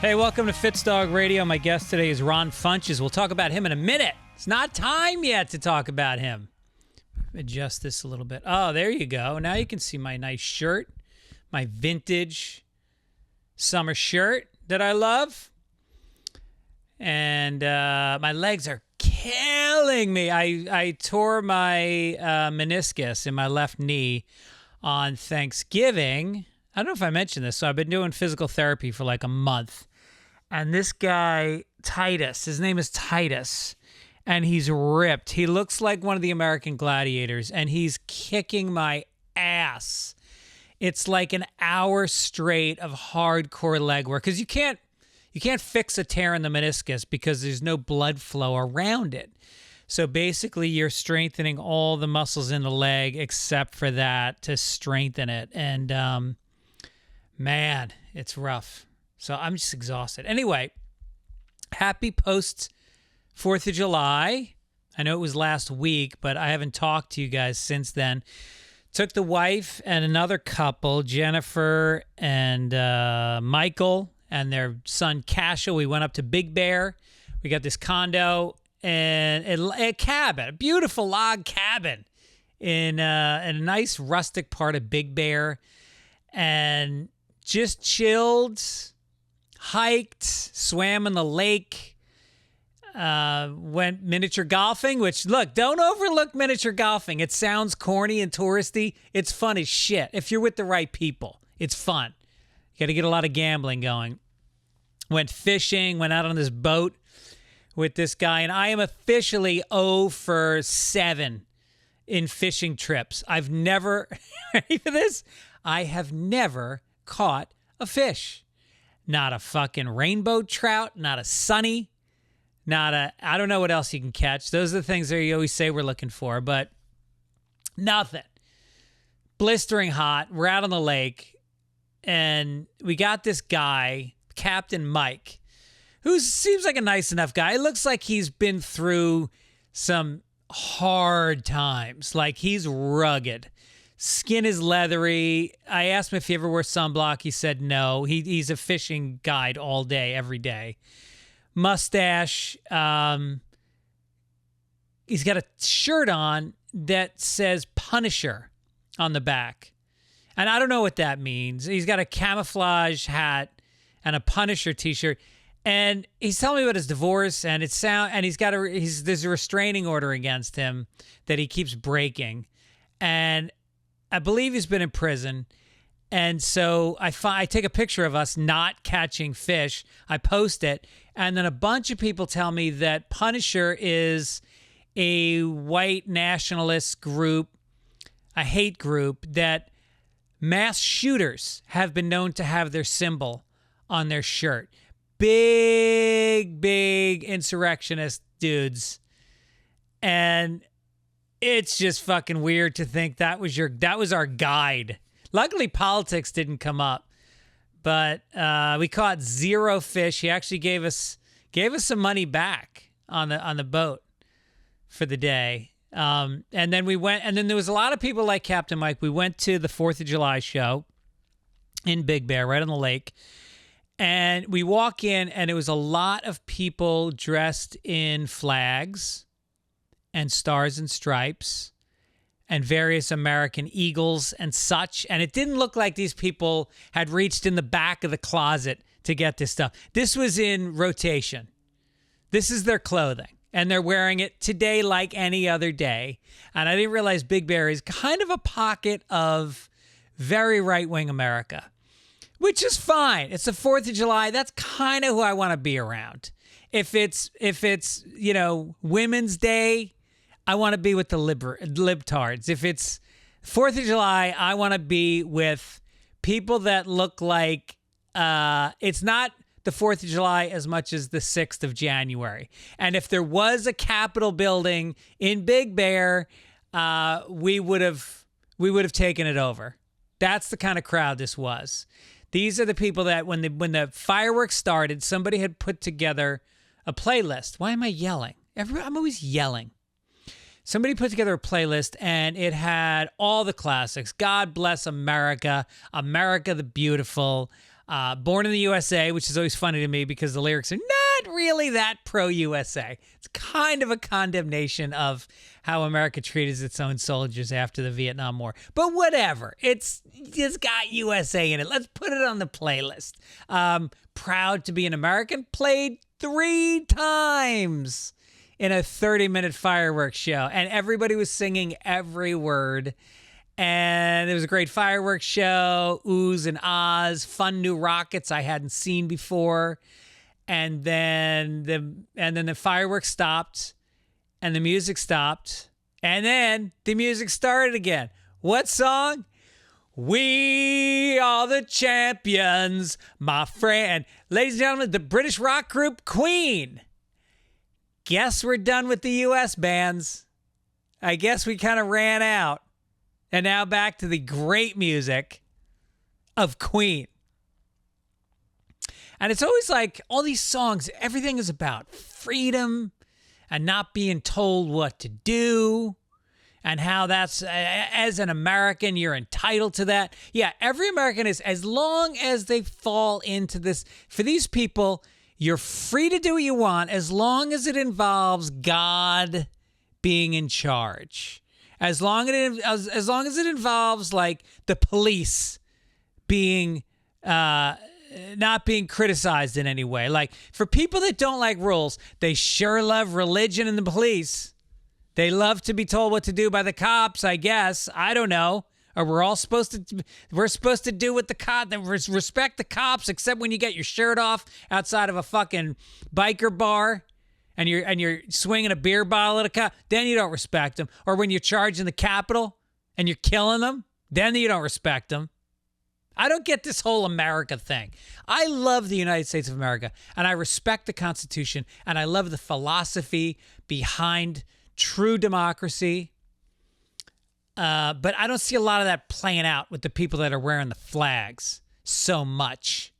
Hey, welcome to Fitzdog Radio. My guest today is Ron Funches. We'll talk about him in a minute. It's not time yet to talk about him. Adjust this a little bit. Oh, there you go. Now you can see my nice shirt, my vintage summer shirt that I love. And my legs are killing me. I tore my meniscus in my left knee on Thanksgiving. I don't know if I mentioned this. So I've been doing physical therapy for like a month. And this guy, Titus, his name is Titus, and he's ripped. He looks like one of the American Gladiators, and he's kicking my ass. It's like an hour straight of hardcore leg work because you can't fix a tear in the meniscus because there's no blood flow around it. So basically, you're strengthening all the muscles in the leg except for that to strengthen it. And man, it's rough. So I'm just exhausted. Anyway, happy post 4th of July. I know it was last week, but I haven't talked to you guys since then. Took the wife and another couple, Jennifer and Michael, and their son, Cashel. We went up to Big Bear. We got this condo and a cabin, a beautiful log cabin in a nice rustic part of Big Bear. And just chilled, hiked, swam in the lake, went miniature golfing, which, look, don't overlook miniature golfing. It sounds corny and touristy. It's fun as shit. If you're with the right people, it's fun. You got to get a lot of gambling going. Went fishing, went out on this boat with this guy, and I am officially 0 for 7 in fishing trips. I've never, ready for this? I have never caught a fish. Not a fucking rainbow trout, not a sunny, I don't know what else you can catch. Those are the things that you always say we're looking for, but nothing. Blistering hot. We're out on the lake, and we got this guy, Captain Mike, who seems like a nice enough guy. It looks like he's been through some hard times. Like, he's rugged. Skin is leathery. I asked him if he ever wore sunblock. He said no. He's a fishing guide all day, every day. Mustache. He's got a shirt on that says Punisher on the back. And I don't know what that means. He's got a camouflage hat and a Punisher t-shirt. And he's telling me about his divorce, and there's a restraining order against him that he keeps breaking. And I believe he's been in prison. And so I take a picture of us not catching fish. I post it. And then a bunch of people tell me that Punisher is a white nationalist group, a hate group, that mass shooters have been known to have their symbol on their shirt. Big insurrectionist dudes. And it's just fucking weird to think that was our guide. Luckily, politics didn't come up, but we caught 0 fish. He actually gave us some money back on the boat for the day. And then we went, and then there was a lot of people like Captain Mike. We went to the 4th of July show in Big Bear, right on the lake. And we walk in, and it was a lot of people dressed in flags and stars and stripes and various American eagles and such. And it didn't look like these people had reached in the back of the closet to get this stuff. This was in rotation. This is their clothing, and they're wearing it today like any other day. And I didn't realize Big Bear is kind of a pocket of very right-wing America, which is fine. It's the 4th of July. That's kind of who I want to be around. If it's Women's Day, I want to be with the libtards. If it's 4th of July, I want to be with people that look like it's not the 4th of July as much as the 6th of January. And if there was a Capitol building in Big Bear, we would have taken it over. That's the kind of crowd this was. These are the people that when the fireworks started, somebody had put together a playlist. Why am I yelling? I'm always yelling. Somebody put together a playlist, and it had all the classics. God Bless America, America the Beautiful, Born in the USA, which is always funny to me because the lyrics are not really that pro-USA. It's kind of a condemnation of how America treated its own soldiers after the Vietnam War. But whatever. It's got USA in it. Let's put it on the playlist. Proud to be an American. Played 3 times in a 30-minute fireworks show. And everybody was singing every word. And it was a great fireworks show, oohs and ahs, fun new rockets I hadn't seen before. And then the fireworks stopped and the music stopped. And then the music started again. What song? We are the champions, my friend. Ladies and gentlemen, the British rock group Queen. Guess we're done with the U.S. bands. I guess we kind of ran out. And now back to the great music of Queen. And it's always like all these songs, everything is about freedom and not being told what to do and how that's, as an American, you're entitled to that. Yeah, every American is, as long as they fall into this. For these people, you're free to do what you want as long as it involves God being in charge. As long as it involves like the police being not being criticized in any way. Like for people that don't like rules, they sure love religion and the police. They love to be told what to do by the cops, I guess. I don't know. Or we're supposed to do what the cop, respect the cops, except when you get your shirt off outside of a fucking biker bar. And you're swinging a beer bottle at a cop, then you don't respect them. Or when you're charging the Capitol and you're killing them, then you don't respect them. I don't get this whole America thing. I love the United States of America, and I respect the Constitution, and I love the philosophy behind true democracy. But I don't see a lot of that playing out with the people that are wearing the flags so much.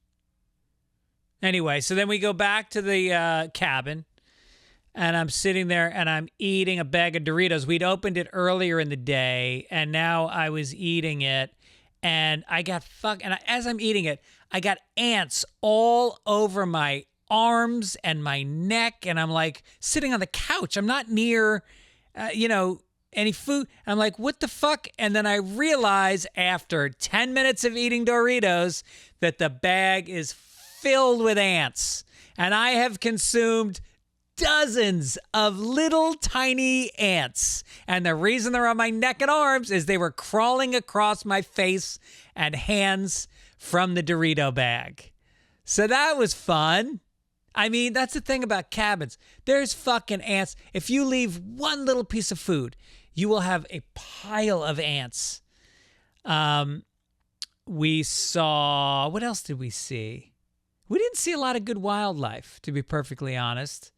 Anyway, so then we go back to the cabin. And I'm sitting there and I'm eating a bag of Doritos. We'd opened it earlier in the day and now I was eating it and I got as I'm eating it, I got ants all over my arms and my neck. And I'm like sitting on the couch. I'm not near, any food. I'm like, what the fuck? And then I realize after 10 minutes of eating Doritos that the bag is filled with ants. And I have consumed dozens of little tiny ants. And the reason they're on my neck and arms is they were crawling across my face and hands from the Dorito bag. So that was fun. I mean, that's the thing about cabins. There's fucking ants. If you leave one little piece of food, you will have a pile of ants. We saw, what else did we see? We didn't see a lot of good wildlife, to be perfectly honest.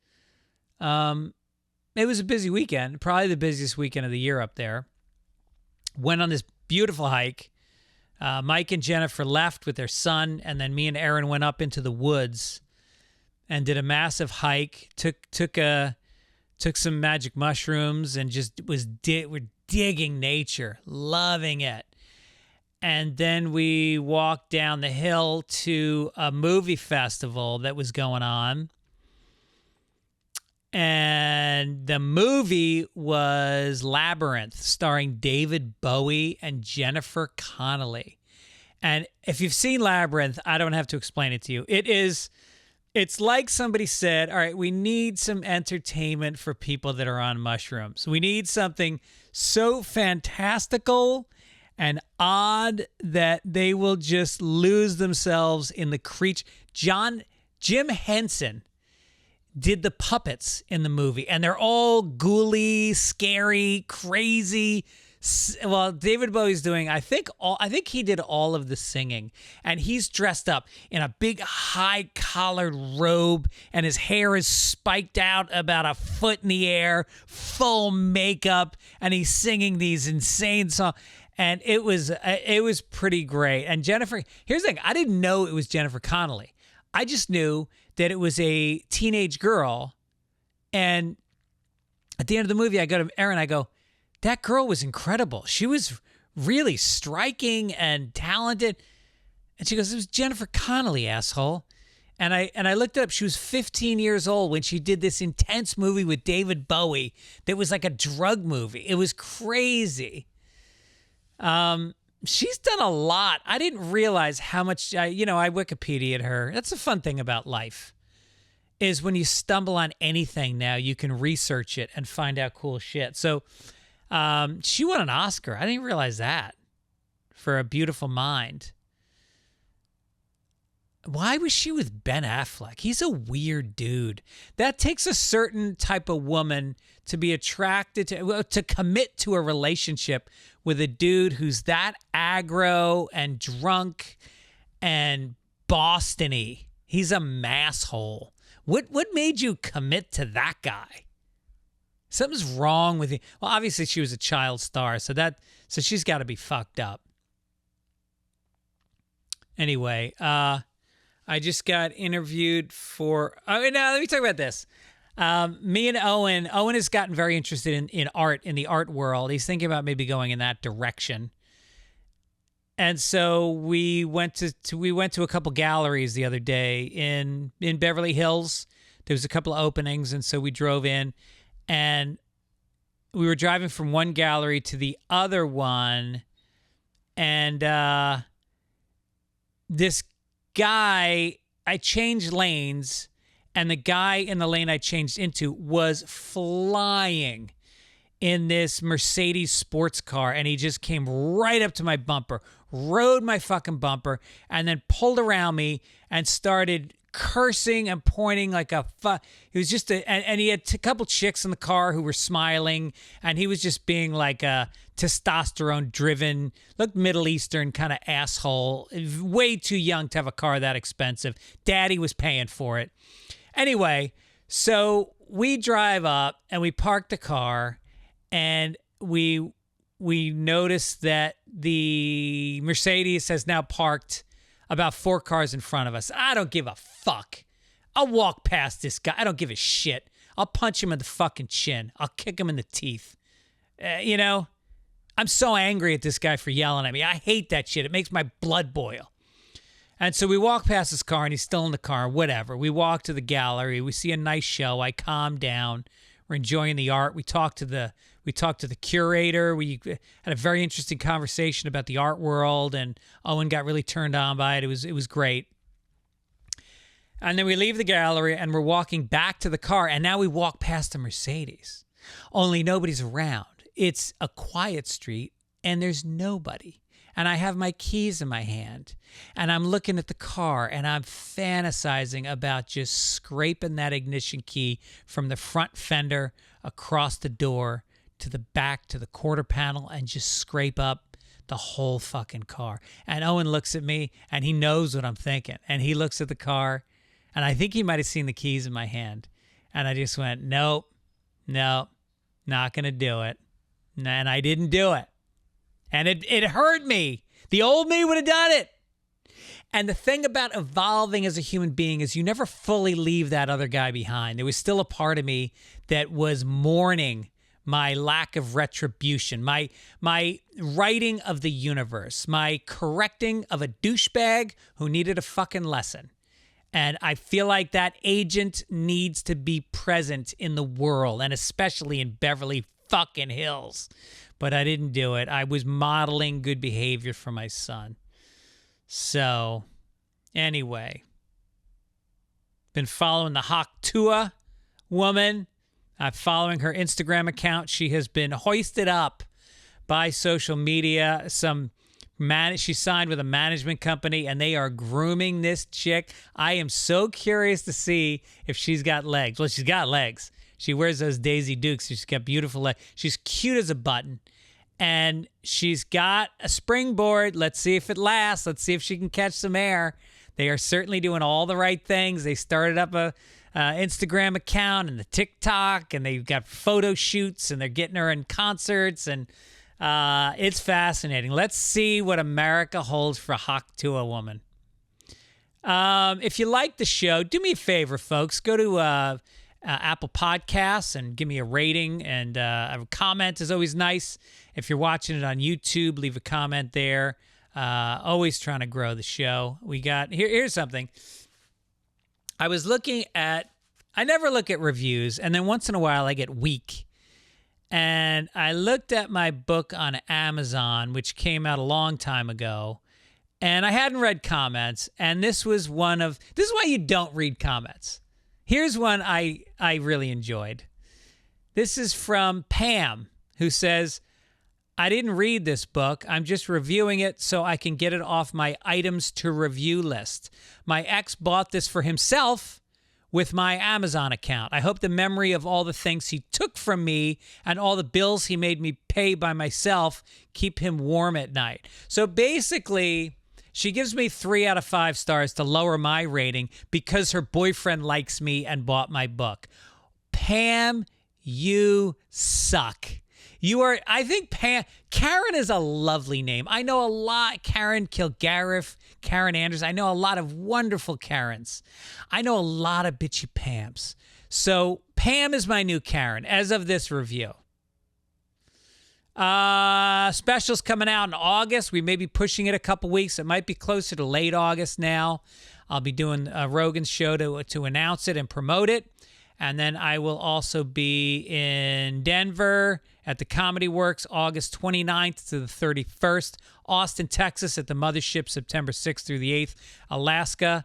It was a busy weekend, probably the busiest weekend of the year up there. Went on this beautiful hike. Mike and Jennifer left with their son, and then me and Aaron went up into the woods and did a massive hike. Took some magic mushrooms and just we're digging nature, loving it. And then we walked down the hill to a movie festival that was going on. And the movie was Labyrinth, starring David Bowie and Jennifer Connelly. And if you've seen Labyrinth, I don't have to explain it to you. It's like somebody said, all right, we need some entertainment for people that are on mushrooms. We need something so fantastical and odd that they will just lose themselves in the creature. Jim Henson did the puppets in the movie, and they're all ghouly, scary, crazy. Well, David Bowie's doing, I think he did all of the singing, and he's dressed up in a big high collared robe, and his hair is spiked out about a foot in the air, full makeup, and he's singing these insane songs. And it was pretty great. And Jennifer, here's the thing, I didn't know it was Jennifer Connelly. I just knew that it was a teenage girl. And at the end of the movie, I go to Aaron, I go, that girl was incredible. She was really striking and talented. And she goes, it was Jennifer Connelly, asshole. And I looked it up. She was 15 years old when she did this intense movie with David Bowie that was like a drug movie. It was crazy. She's done a lot. I didn't realize how much, I Wikipedia'd her. That's the fun thing about life, is when you stumble on anything now, you can research it and find out cool shit. So she won an Oscar. I didn't realize that, for A Beautiful Mind. Why was she with Ben Affleck? He's a weird dude. That takes a certain type of woman to be attracted to commit to a relationship with a dude who's that aggro and drunk and Boston-y. He's a masshole. What made you commit to that guy? Something's wrong with you. Well, obviously she was a child star, so she's got to be fucked up. Anyway, I just got interviewed for... Oh, no, let me talk about this. Me and Owen has gotten very interested in art, in the art world. He's thinking about maybe going in that direction. And so we went to a couple galleries the other day in Beverly Hills. There was a couple of openings, and so we drove in, and we were driving from one gallery to the other one, and this guy, I changed lanes, and the guy in the lane I changed into was flying in this Mercedes sports car, and he just came right up to my bumper, rode my fucking bumper, and then pulled around me and started cursing and pointing like a He was just and he had a couple chicks in the car who were smiling, and he was just being like a testosterone driven, look, Middle Eastern kind of asshole, way too young to have a car that expensive. Daddy was paying for it. Anyway, so we drive up and we park the car, and we notice that the Mercedes has now parked about 4 cars in front of us. I don't give a fuck. I'll walk past this guy. I don't give a shit. I'll punch him in the fucking chin. I'll kick him in the teeth. I'm so angry at this guy for yelling at me. I hate that shit. It makes my blood boil. And so we walk past his car, and he's still in the car. Whatever. We walk to the gallery. We see a nice show. I calm down. We're enjoying the art. We talk to the curator. We had a very interesting conversation about the art world, and Owen got really turned on by it. It was great. And then we leave the gallery, and we're walking back to the car, and now we walk past a Mercedes. Only nobody's around. It's a quiet street, and there's nobody. And I have my keys in my hand, and I'm looking at the car, and I'm fantasizing about just scraping that ignition key from the front fender across the door to the back to the quarter panel and just scrape up the whole fucking car. And Owen looks at me, and he knows what I'm thinking. And he looks at the car, and I think he might have seen the keys in my hand. And I just went, nope, not going to do it. And I didn't do it. And it hurt me. The old me would have done it. And the thing about evolving as a human being is you never fully leave that other guy behind. There was still a part of me that was mourning my lack of retribution, my righting of the universe, my correcting of a douchebag who needed a fucking lesson. And I feel like that agent needs to be present in the world, and especially in Beverly fucking Hills. But I didn't do it. I was modeling good behavior for my son. So, anyway, been following the Haktua woman. I'm following her Instagram account. She has been hoisted up by social media. She signed with a management company, and they are grooming this chick. I am so curious to see if she's got legs. Well, she's got legs. She wears those Daisy Dukes. She's got beautiful legs. She's cute as a button. And she's got a springboard. Let's see if it lasts. Let's see if she can catch some air. They are certainly doing all the right things. They started up a Instagram account and the TikTok, and they've got photo shoots, and they're getting her in concerts, and it's fascinating. Let's see what America holds for Haktua woman. If you like the show, do me a favor, folks. Go to Apple Podcasts and give me a rating, and a comment is always nice. If you're watching it on YouTube, leave a comment there. Always trying to grow the show. We got here's something. I was looking at. I never look at reviews, and then once in a while I get weak. And I looked at my book on Amazon, which came out a long time ago, and I hadn't read comments. And this is why you don't read comments. Here's one I really enjoyed. This is from Pam, who says, I didn't read this book. I'm just reviewing it so I can get it off my items to review list. My ex bought this for himself with my Amazon account. I hope the memory of all the things he took from me and all the bills he made me pay by myself keep him warm at night. So basically, she gives me 3 out of 5 stars to lower my rating because her boyfriend likes me and bought my book. Pam, you suck. I think Karen is a lovely name. I know a lot. Karen Kilgariff, Karen Anders. I know a lot of wonderful Karens. I know a lot of bitchy Pams. So Pam is my new Karen as of this review. Specials coming out in August. We may be pushing it a couple weeks. It might be closer to late August now. I'll be doing a Rogan's show to announce it and promote it. And then I will also be in Denver at the Comedy Works August 29th to the 31st. Austin, Texas at the Mothership September 6th through the 8th. Alaska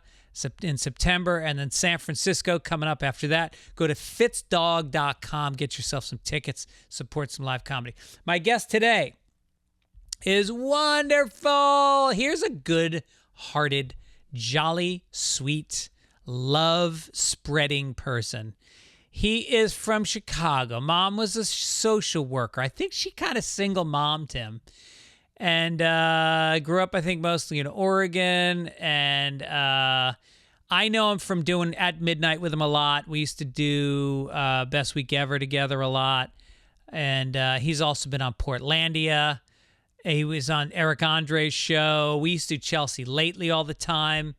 in September. And then San Francisco coming up after that. Go to Fitzdog.com. Get yourself some tickets. Support some live comedy. My guest today is wonderful. Here's a good-hearted, jolly, sweet, love-spreading person. He is from Chicago. Mom was a social worker. I think she kind of single-mommed him. And grew up, I think, mostly in Oregon. And I know him from doing At Midnight with him a lot. We used to do Best Week Ever together a lot. And he's also been on Portlandia. He was on Eric Andre's show. We used to do Chelsea Lately all the time.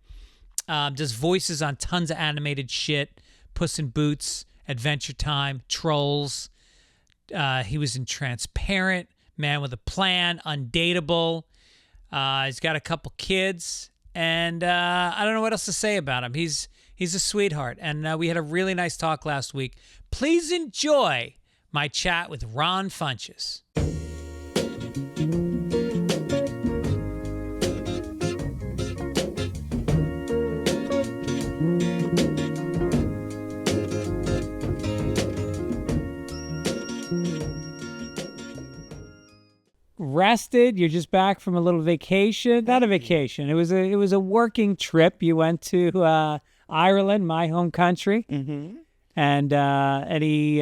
Does voices on tons of animated shit. Puss in Boots, Adventure Time, Trolls. He was in Transparent, Man with a Plan, Undateable. He's got a couple kids, and I don't know what else to say about him. He's a sweetheart, and we had a really nice talk last week. Please enjoy my chat with Ron Funches. Rested. You're just back from a little vacation. Not a vacation. It was a working trip. You went to Ireland, my home country. Mm-hmm. And any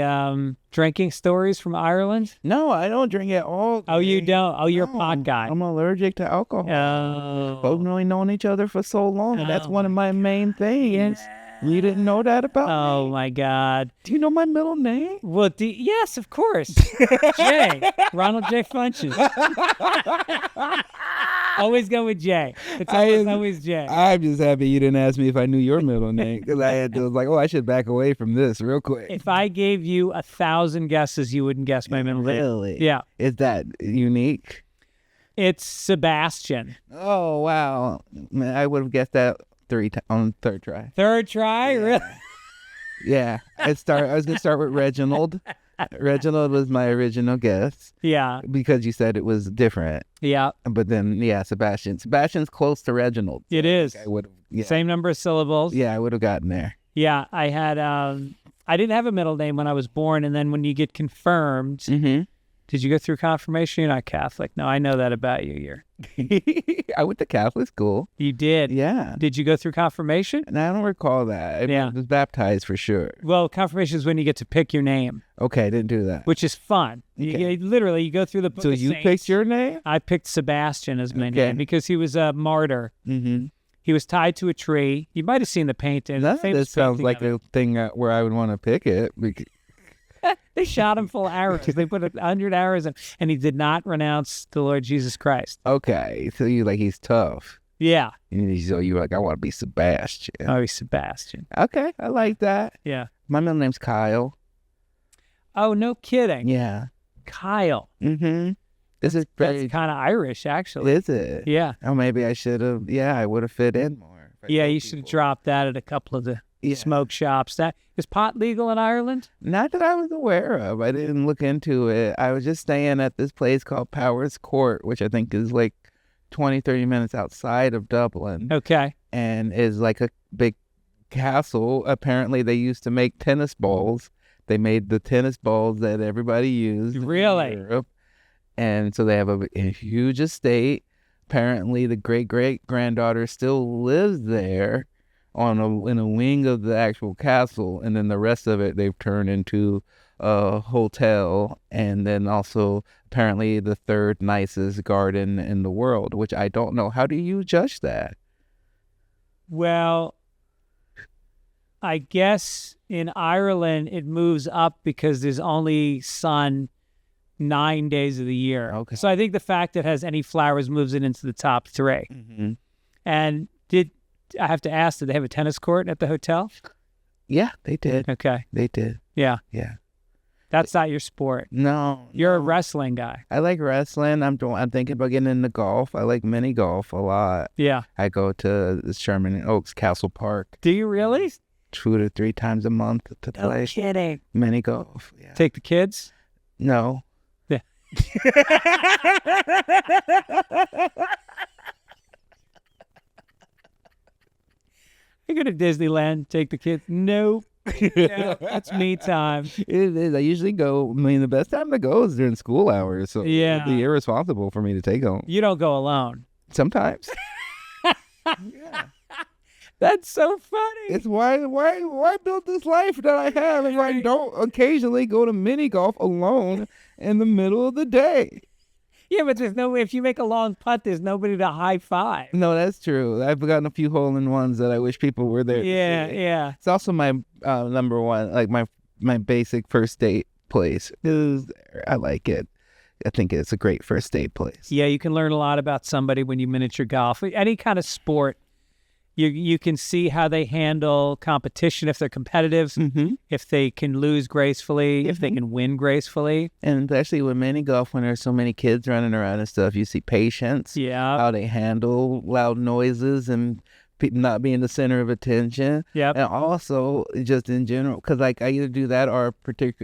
drinking stories from Ireland? No, I don't drink at all. Oh, you don't? Oh, you're a pot guy. I'm allergic to alcohol. Oh. Both really known each other for so long. That's one of my main things. Yeah. You didn't know that about me? Oh, my God. Do you know my middle name? Well, yes, of course. Jay. Ronald J. Funches. Always go with Jay. It's always Jay. I'm just happy you didn't ask me if I knew your middle name, because I was like, I should back away from this real quick. If I gave you 1,000 guesses, you wouldn't guess my middle name. Really? Yeah. Is that unique? It's Sebastian. Oh, wow. Man, I would have guessed that on third try. Third try? Yeah. Really? Yeah. I was going to start with Reginald. Reginald was my original guess. Yeah. Because you said it was different. Yeah. But then, Sebastian. Sebastian's close to Reginald. So it is. I would have. Same number of syllables. Yeah, I would have gotten there. Yeah. I had, I didn't have a middle name when I was born. And then when you get confirmed, did you go through confirmation? You're not Catholic. No, I know that about you. I went to Catholic school. You did? Yeah. Did you go through confirmation? And I don't recall that. I was baptized for sure. Well, confirmation is when you get to pick your name. Okay, I didn't do that. Which is fun. Okay. You go through the book So of you Saints. picked your name? I picked Sebastian as my name because he was a martyr. Mm-hmm. He was tied to a tree. You might have seen the painting. That sounds like a thing where I would want to pick it. They shot him full of arrows. They put 100 arrows in, and he did not renounce the Lord Jesus Christ. Okay, so he's tough. Yeah. And so you're like, I want to be Sebastian. Oh, he's Sebastian. Okay, I like that. Yeah. My middle name's Kyle. Oh, no kidding. Yeah. Kyle. Mm-hmm. This is very... That's kind of Irish, actually. Is it? Yeah. Oh, maybe I should have... Yeah, I would have fit in more. Yeah, you should have dropped that at a couple of the smoke shops. Is pot legal in Ireland? Not that I was aware of. I didn't look into it. I was just staying at this place called Powers Court, which I think is like 20, 30 minutes outside of Dublin. Okay. And is like a big castle. Apparently, they used to make tennis balls. They made the tennis balls that everybody used. Really? In Europe. And so they have a huge estate. Apparently, the great-great-granddaughter still lives there in a wing of the actual castle. And then the rest of it, they've turned into a hotel. And then also, apparently, the third nicest garden in the world, which I don't know. How do you judge that? Well, I guess in Ireland, it moves up because there's only sun 9 days of the year. Okay. So I think the fact that it has any flowers moves it into the top 3. Mm-hmm. And I have to ask, did they have a tennis court at the hotel? Yeah, they did. Okay. They did. Yeah. Yeah. That's not your sport. No. You're a wrestling guy. I like wrestling. I'm thinking about getting into golf. I like mini golf a lot. Yeah. I go to the Sherman Oaks Castle Park. Do you really? 2 to 3 times a month to play. No kidding. Mini golf. Yeah. Take the kids? No. Yeah. You go to Disneyland, take the kids? Nope. No, that's me time. It is. I usually go. I mean, the best time to go is during school hours. So Yeah. it'd be irresponsible for me to take them. You don't go alone. Sometimes. Yeah. That's so funny. It's why build this life that I have if I don't occasionally go to mini golf alone in the middle of the day. Yeah, but there's no way. If you make a long putt, there's nobody to high five. No, that's true. I've gotten a few hole-in-ones that I wish people were there. Yeah, to see. yeah. It's also my number one, like my basic first date place. I like it. I think it's a great first date place. Yeah, you can learn a lot about somebody when you miniature golf. Any kind of sport, you can see how they handle competition, if they're competitive, Mm-hmm. if they can lose gracefully, if they can win gracefully. And especially with mini golf, when there's so many kids running around and stuff, you see patience, Yeah. how they handle loud noises and not being the center of attention. Yep. And also just in general, because like I either do that or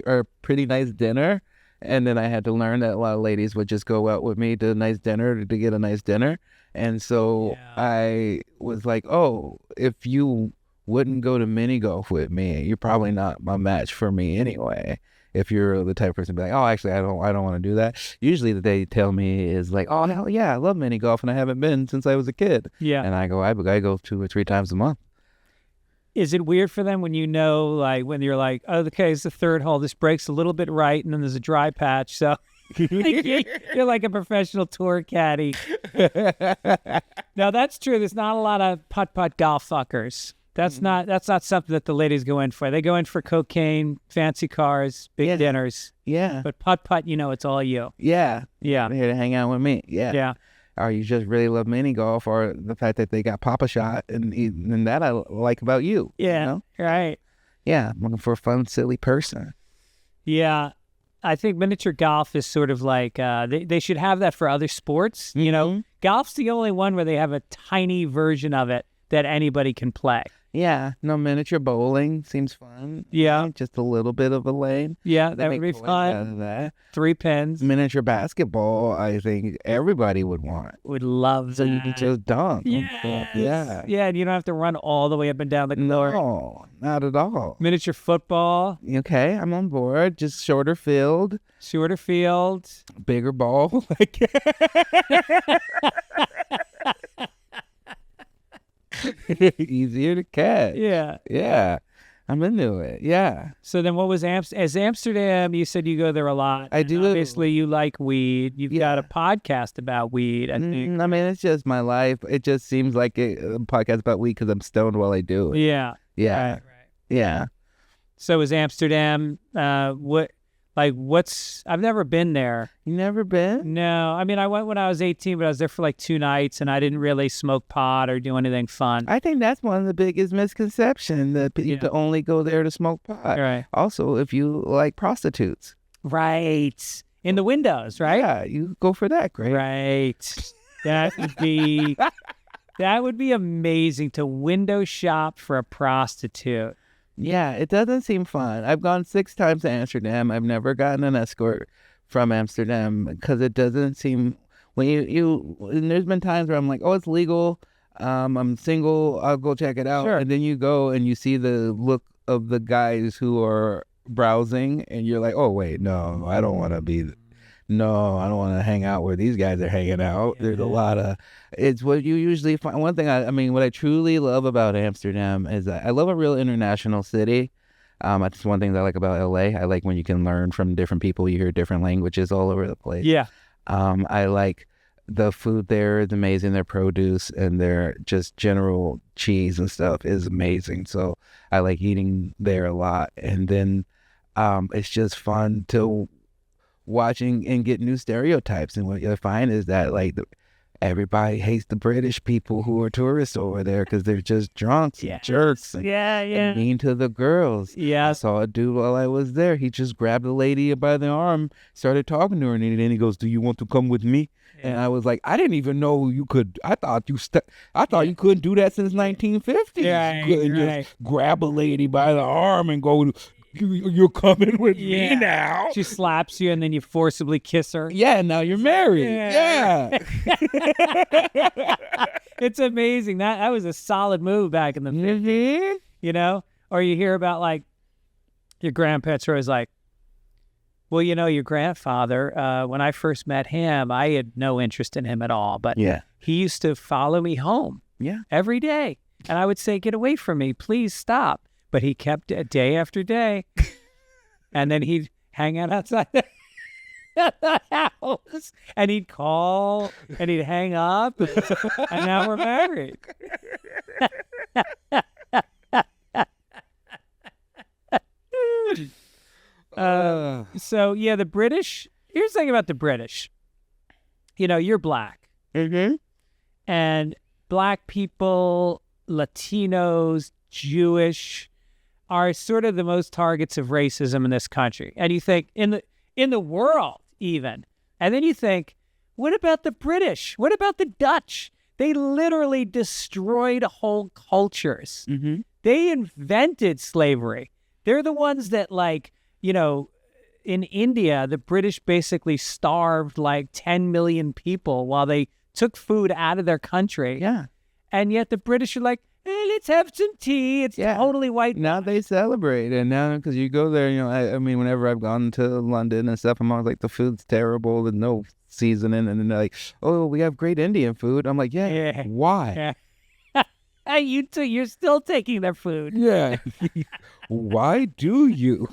a pretty nice dinner. And then I had to learn that a lot of ladies would just go out with me to a nice dinner to get a nice dinner. And so Yeah. I was like, oh, if you wouldn't go to mini golf with me, you're probably not my match for me anyway. If you're the type of person to be like, oh, actually, I don't want to do that. Usually they tell me is like, oh, hell yeah, I love mini golf and I haven't been since I was a kid. Yeah. And I go 2 or 3 times a month. Is it weird for them when you know, like, when you're like, oh, okay, it's the third hole. This breaks a little bit right, and then there's a dry patch. So you're like a professional tour caddy. No, that's true. There's not a lot of putt-putt golf fuckers. That's not something that the ladies go in for. They go in for cocaine, fancy cars, big dinners. Yeah. But putt-putt, it's all you. Yeah. Yeah. They're here to hang out with me. Yeah. Yeah. Or you just really love mini golf, or the fact that they got Papa Shot, and that I like about you. Yeah. You know? Right. Yeah. I'm looking for a fun, silly person. Yeah. I think miniature golf is sort of like, they should have that for other sports. You know, golf's the only one where they have a tiny version of it that anybody can play. Yeah. No, miniature bowling seems fun. Yeah. Just a little bit of a lane. Yeah, They that would make be toys out fun. of that. 3 pins. Miniature basketball, I think everybody would want. Would love So that. you can just dunk. Yes. Yeah. Yeah, and you don't have to run all the way up and down the court. No, not at all. Miniature football, Okay, I'm on board. Just shorter field, shorter field. bigger ball. Easier to catch. Yeah. Yeah. I'm into it. Yeah. So then what was Amsterdam? You said you go there a lot. I and do. Obviously, you like weed. You've got a podcast about weed, I think. I mean, it's just my life. It just seems like a podcast about weed because I'm stoned while I do it. Yeah. Yeah. Right. Yeah. So is Amsterdam, I've never been there. You never been? No. I mean, I went when I was 18, but I was there for like 2 nights, and I didn't really smoke pot or do anything fun. I think that's one of the biggest misconceptions, that you can only go there to smoke pot. Right. Also, if you like prostitutes. Right. in the windows, right? Yeah, you go for that, great. Right. That would be amazing to window shop for a prostitute. Yeah, it doesn't seem fun. I've gone 6 times to Amsterdam. I've never gotten an escort from Amsterdam because it doesn't seem when and there's been times where I'm like, oh, it's legal. I'm single. I'll go check it out. Sure. And then you go and you see the look of the guys who are browsing, and you're like, oh wait, no, I don't want to be. No, I don't want to hang out where these guys are hanging out. There's a lot of, it's what you usually find. One thing, I mean, what I truly love about Amsterdam is that I love a real international city. That's one thing that I like about LA. I like when you can learn from different people. You hear different languages all over the place. Yeah. I like the food there is amazing. Their produce and their just general cheese and stuff is amazing. So I like eating there a lot. And then it's just fun to watching and get new stereotypes. And what you find is that like everybody hates the British people who are tourists over there because they're just drunks and jerks and, and mean to the girls. Yeah. I saw a dude while I was there. He just grabbed a lady by the arm, started talking to her, and then he goes, "Do you want to come with me?" Yeah. And I was like, I didn't even know you could. I thought you couldn't do that since 1950. Yeah, you couldn't just grab a lady by the arm and go, "You're coming with me now." She slaps you and then you forcibly kiss her. Yeah, now you're married. Yeah. It's amazing. That was a solid move back in the 50s, you know? Or you hear about like your grandparents are always like, well, you know, your grandfather, when I first met him, I had no interest in him at all. But he used to follow me home every day. And I would say, "Get away from me. Please stop." But he kept it day after day. And then he'd hang out outside the house. And he'd call. And he'd hang up. And now we're married. So, yeah, the British. Here's the thing about the British. You know, you're black. Mm-hmm. And black people, Latinos, Jewish are sort of the most targets of racism in this country. And you think in the world even. And then you think, what about the British? What about the Dutch? They literally destroyed whole cultures. Mm-hmm. They invented slavery. They're the ones that, like, you know, in India, the British basically starved like 10 million people while they took food out of their country. Yeah. And yet the British are like, let's have some tea. It's totally white. Now they celebrate. And now, because you go there, you know, I mean, whenever I've gone to London and stuff, I'm always like, the food's terrible. There's no seasoning. And then they're like, oh, we have great Indian food. I'm like, why? You're still taking their food. Yeah. Why do you?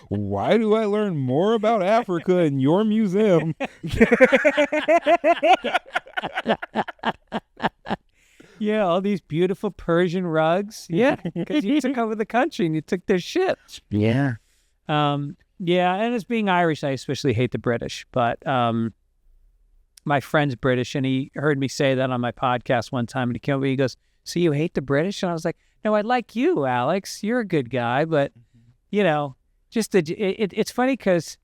Why do I learn more about Africa in your museum? Yeah, all these beautiful Persian rugs. Yeah, because you took over the country and you took their shit. Yeah. Yeah, and as being Irish, I especially hate the British. But my friend's British, and he heard me say that on my podcast one time, and he came over, he goes, "So you hate the British?" And I was like, "No, I like you, Alex. You're a good guy, but, you know, just it's funny because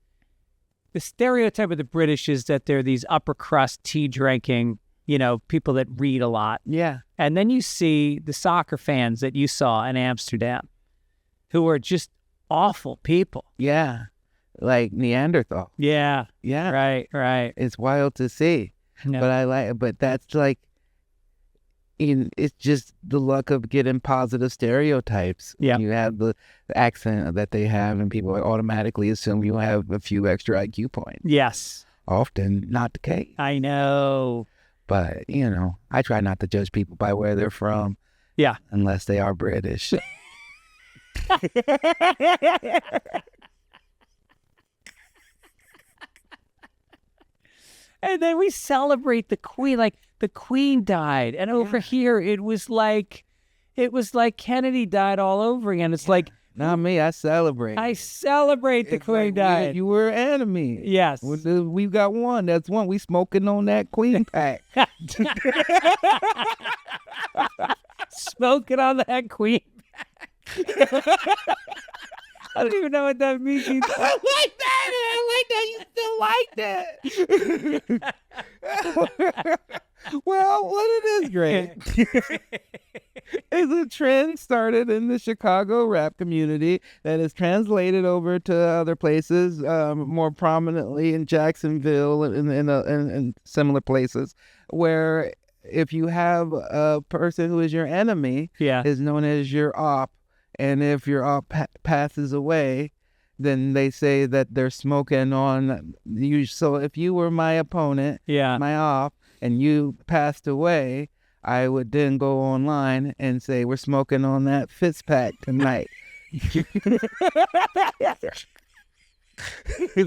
the stereotype of the British is that they're these upper crust tea drinking, you know, people that read a lot. Yeah. And then you see the soccer fans that you saw in Amsterdam who are just awful people. Yeah. Like Neanderthal. Yeah. Yeah. Right. It's wild to see. Yeah. But that's like, it's just the luck of getting positive stereotypes. Yeah. You have the accent that they have, and people automatically assume you have a few extra IQ points. Yes. Often not the case. I know. But, you know, I try not to judge people by where they're from. Yeah. Unless they are British. And then we celebrate the Queen. Like, the Queen died. And over here, it was like Kennedy died all over again. It's like, not me. I celebrate. The Queen died. You were an enemy. Yes. We've got one. That's one. We smoking on that Queen pack. Smoking on that Queen pack. I don't even know what that means. I like that. I like that. You still like that. Well, what it is great is a trend started in the Chicago rap community that is translated over to other places, more prominently in Jacksonville and similar places, where if you have a person who is your enemy, is known as your op, and if your op passes away, then they say that they're smoking on you. So if you were my opponent, my op, and you passed away, I would then go online and say, we're smoking on that Fitzpack tonight.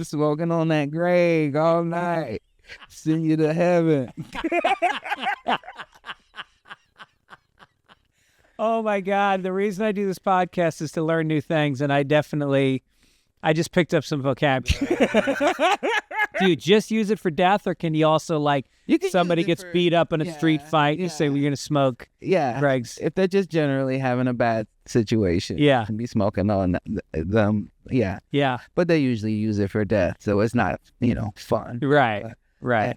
Smoking on that Greg all night. Send you to heaven. Oh my God. The reason I do this podcast is to learn new things. And I just picked up some vocabulary. Do you just use it for death, or can you also, like, somebody gets beat up in a street fight, you say, we're going to smoke Greg's? If they're just generally having a bad situation, can be smoking on them, But they usually use it for death, so it's not, fun. Right. I'm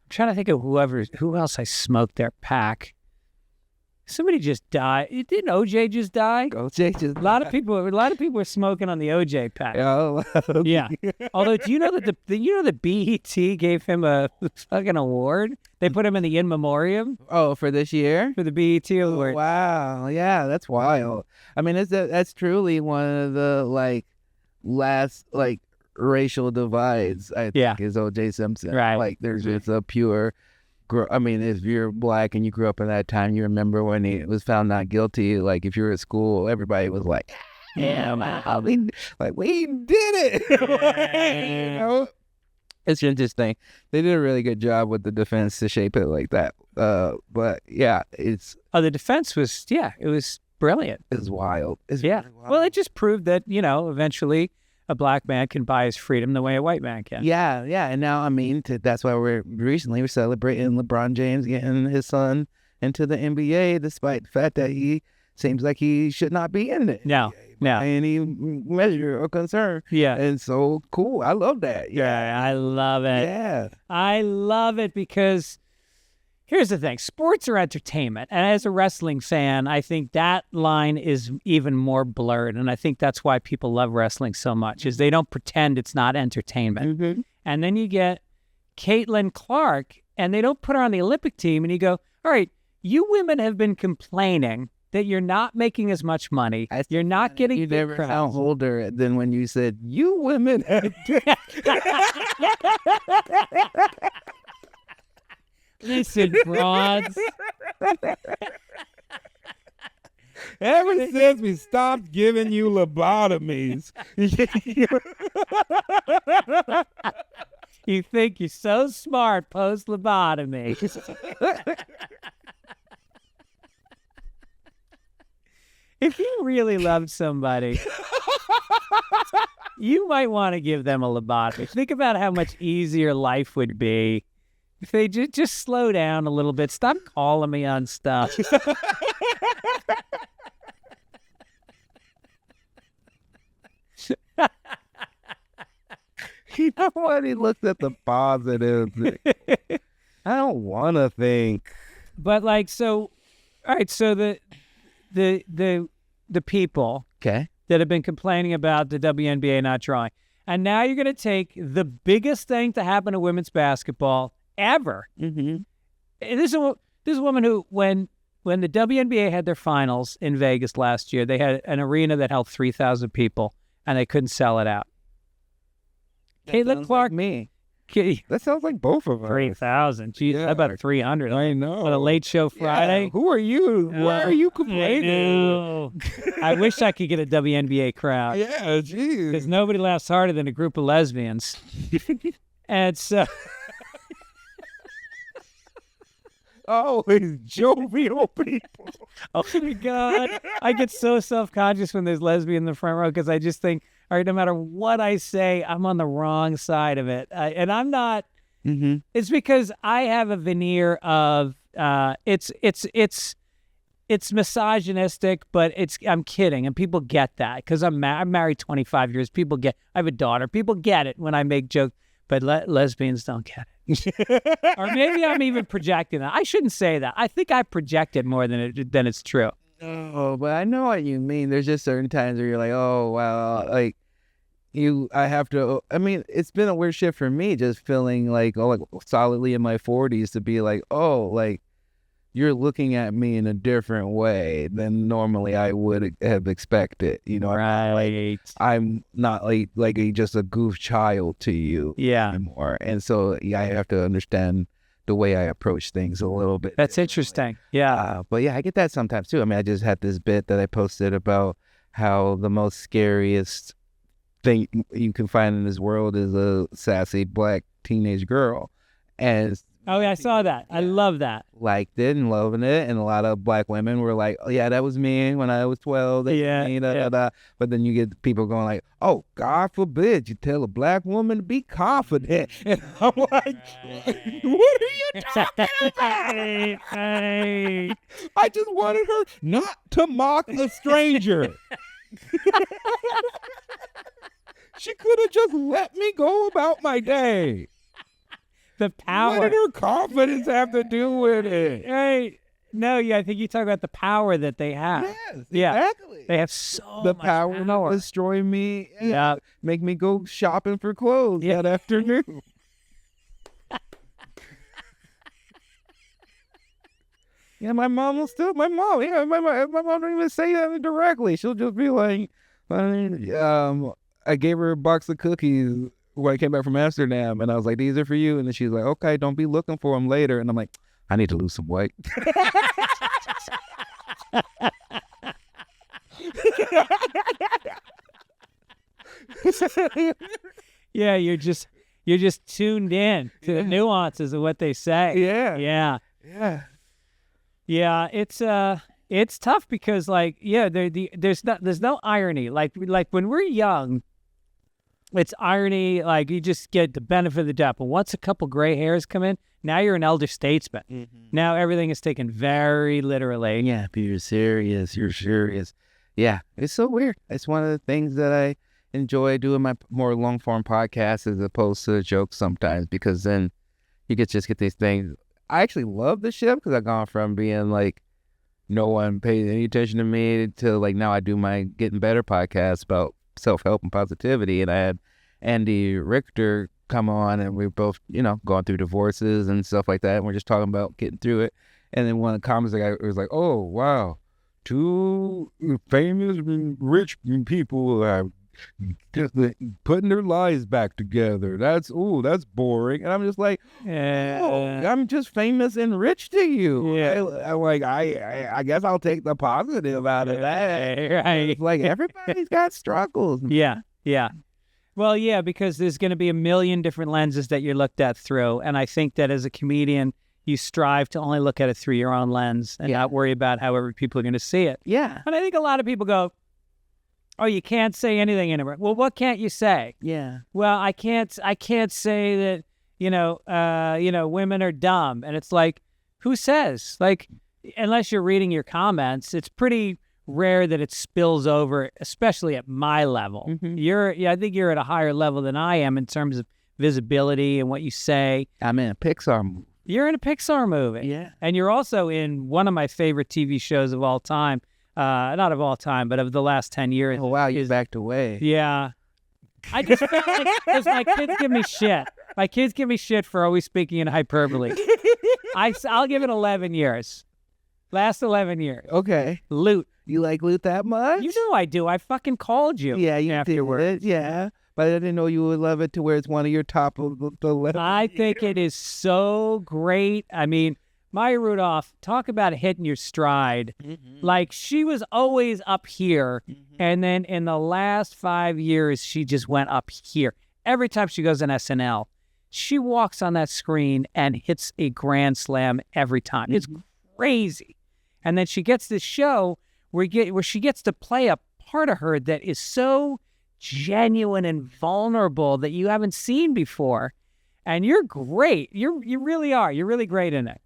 trying to think of who else I smoked their pack. Somebody just died. Didn't OJ just die? OJ just a lot of people were smoking on the OJ pack. Oh, yeah. Although, do you know that the BET gave him a fucking award? They put him in the in memoriam. Oh, for this year? For the BET award. Wow. Yeah, that's wild. I mean, that's truly one of the last racial divides. I think is OJ Simpson. Right. Like, there's just a pure. I mean, if you're black and you grew up in that time, you remember when he was found not guilty. Like, if you were at school, everybody was like, we did it. It's interesting. They did a really good job with the defense to shape it like that. But yeah, the defense was it was brilliant. It's wild. It's really wild. Well, it just proved that eventually a black man can buy his freedom the way a white man can. Yeah. And now, I mean, that's why we're celebrating LeBron James getting his son into the NBA, despite the fact that he seems like he should not be in it. No. By any measure or concern. Yeah. And so, cool. I love that. Yeah, I love it. Yeah. I love it because here's the thing. Sports are entertainment. And as a wrestling fan, I think that line is even more blurred. And I think that's why people love wrestling so much, is they don't pretend it's not entertainment. Mm-hmm. And then you get Caitlin Clark, and they don't put her on the Olympic team. And you go, all right, you women have been complaining that you're not making as much money. You're not getting You never crowds. sound older than when you said, you women have... Listen, broads. Ever since we stopped giving you lobotomies. You think you're so smart post-lobotomy. If you really love somebody, you might want to give them a lobotomy. Think about how much easier life would be if they just slow down a little bit. Stop calling me on stuff. You know what? He looked at the positives. I don't want to think. But all right, so the people that have been complaining about the WNBA not drawing, and now you're going to take the biggest thing to happen to women's basketball ever. Mm-hmm. This is a woman who, when the WNBA had their finals in Vegas last year, they had an arena that held 3,000 people, and they couldn't sell it out. Caitlin Clark, like me. That sounds like both of us. 3,000. Geez, Yeah. how about 300? I know. On a late show Friday. Yeah. Who are you? Why are you complaining? I wish I could get a WNBA crowd. Yeah, geez. Because nobody laughs harder than a group of lesbians. And so... Always jovial people. Oh my God. I get so self-conscious when there's lesbian in the front row because I just think, all right, no matter what I say, I'm on the wrong side of it. And I'm not. It's because I have a veneer of it's it's misogynistic, but I'm kidding, and people get that because I'm married 25 years. People get. I have a daughter. People get it when I make jokes, but lesbians don't get it. Or maybe I'm even projecting that. I shouldn't say that. I think I project it more than it's true. Oh, but I know what you mean. There's just certain times where you're like, oh, wow, like I have to, I mean, it's been a weird shift for me just feeling like, oh, like solidly in my 40s to be like, oh, like you're looking at me in a different way than normally I would have expected. You know, Right. I'm not like just a goof child to you anymore. And so I have to understand the way I approach things a little bit. That's interesting. Yeah. But yeah, I get that sometimes too. I mean, I just had this bit that I posted about how the most scariest thing you can find in this world is a sassy black teenage girl. And Oh, yeah, I saw that. I love that. Liked it and loving it. And a lot of black women were like, oh, yeah, that was me when I was 12. But then you get people going like, oh, God forbid you tell a black woman to be confident. And I'm like, what are you talking about? I just wanted her not to mock a stranger. She could have just let me go about my day. The power. What did her confidence have to do with it? Hey, no, yeah, I think you talk about the power that they have. Yes, yeah, exactly. They have so the much power to destroy me. Yeah, make me go shopping for clothes that afternoon. Yeah, my mom will still. My mom don't even say that directly. She'll just be like, I gave her a box of cookies when I came back from Amsterdam, and I was like, these are for you. And then she's like, okay, don't be looking for them later. And I'm like, I need to lose some weight. Yeah, you're just tuned in to the nuances of what they say. Yeah. It's tough because there's no irony. Like when we're young, it's irony. Like you just get the benefit of the doubt. But once a couple gray hairs come in, now you're an elder statesman. Mm-hmm. Now everything is taken very literally. Yeah, but you're serious. Yeah, it's so weird. It's one of the things that I enjoy doing my more long form podcasts as opposed to jokes sometimes, because then you get these things. I actually love the shift because I've gone from being like no one paid any attention to me to like now I do my Getting Better podcast about self-help and positivity, and I had Andy Richter come on, and we both going through divorces and stuff like that, and we're just talking about getting through it. And then one of the comments was like, oh wow, two famous rich people are just putting their lives back together. That's boring. And I'm just like, I'm just famous and rich to you. I guess I'll take the positive out of that. Right. Like everybody's got struggles. Yeah. Well, yeah, because there's going to be a million different lenses that you're looked at through. And I think that as a comedian, you strive to only look at it through your own lens and not worry about how other people are going to see it. Yeah. And I think a lot of people go, oh, you can't say anything anymore. Well, what can't you say? Yeah. Well, I can't say that, women are dumb. And it's like, who says? Like, unless you're reading your comments, it's pretty rare that it spills over, especially at my level. Mm-hmm. I think you're at a higher level than I am in terms of visibility and what you say. I'm in a Pixar movie. You're in a Pixar movie. Yeah. And you're also in one of my favorite TV shows of all time. Not of all time, but of the last 10 years. Oh, wow, you backed away. Yeah. I just feel like, because my kids give me shit. My kids give me shit for always speaking in hyperbole. I'll give it 11 years. Last 11 years. Okay. Loot. You like Loot that much? You know I do. I fucking called you. Yeah, you afterwards. Did. Yeah. But I didn't know you would love it to where it's one of your top of the list. I think it is so great. I mean, Maya Rudolph, talk about hitting your stride. Mm-hmm. Like, she was always up here, and then in the last 5 years, she just went up here. Every time she goes on SNL, she walks on that screen and hits a grand slam every time. Mm-hmm. It's crazy. And then she gets this show where she gets to play a part of her that is so genuine and vulnerable that you haven't seen before. And you're great. You really are. You're really great in it.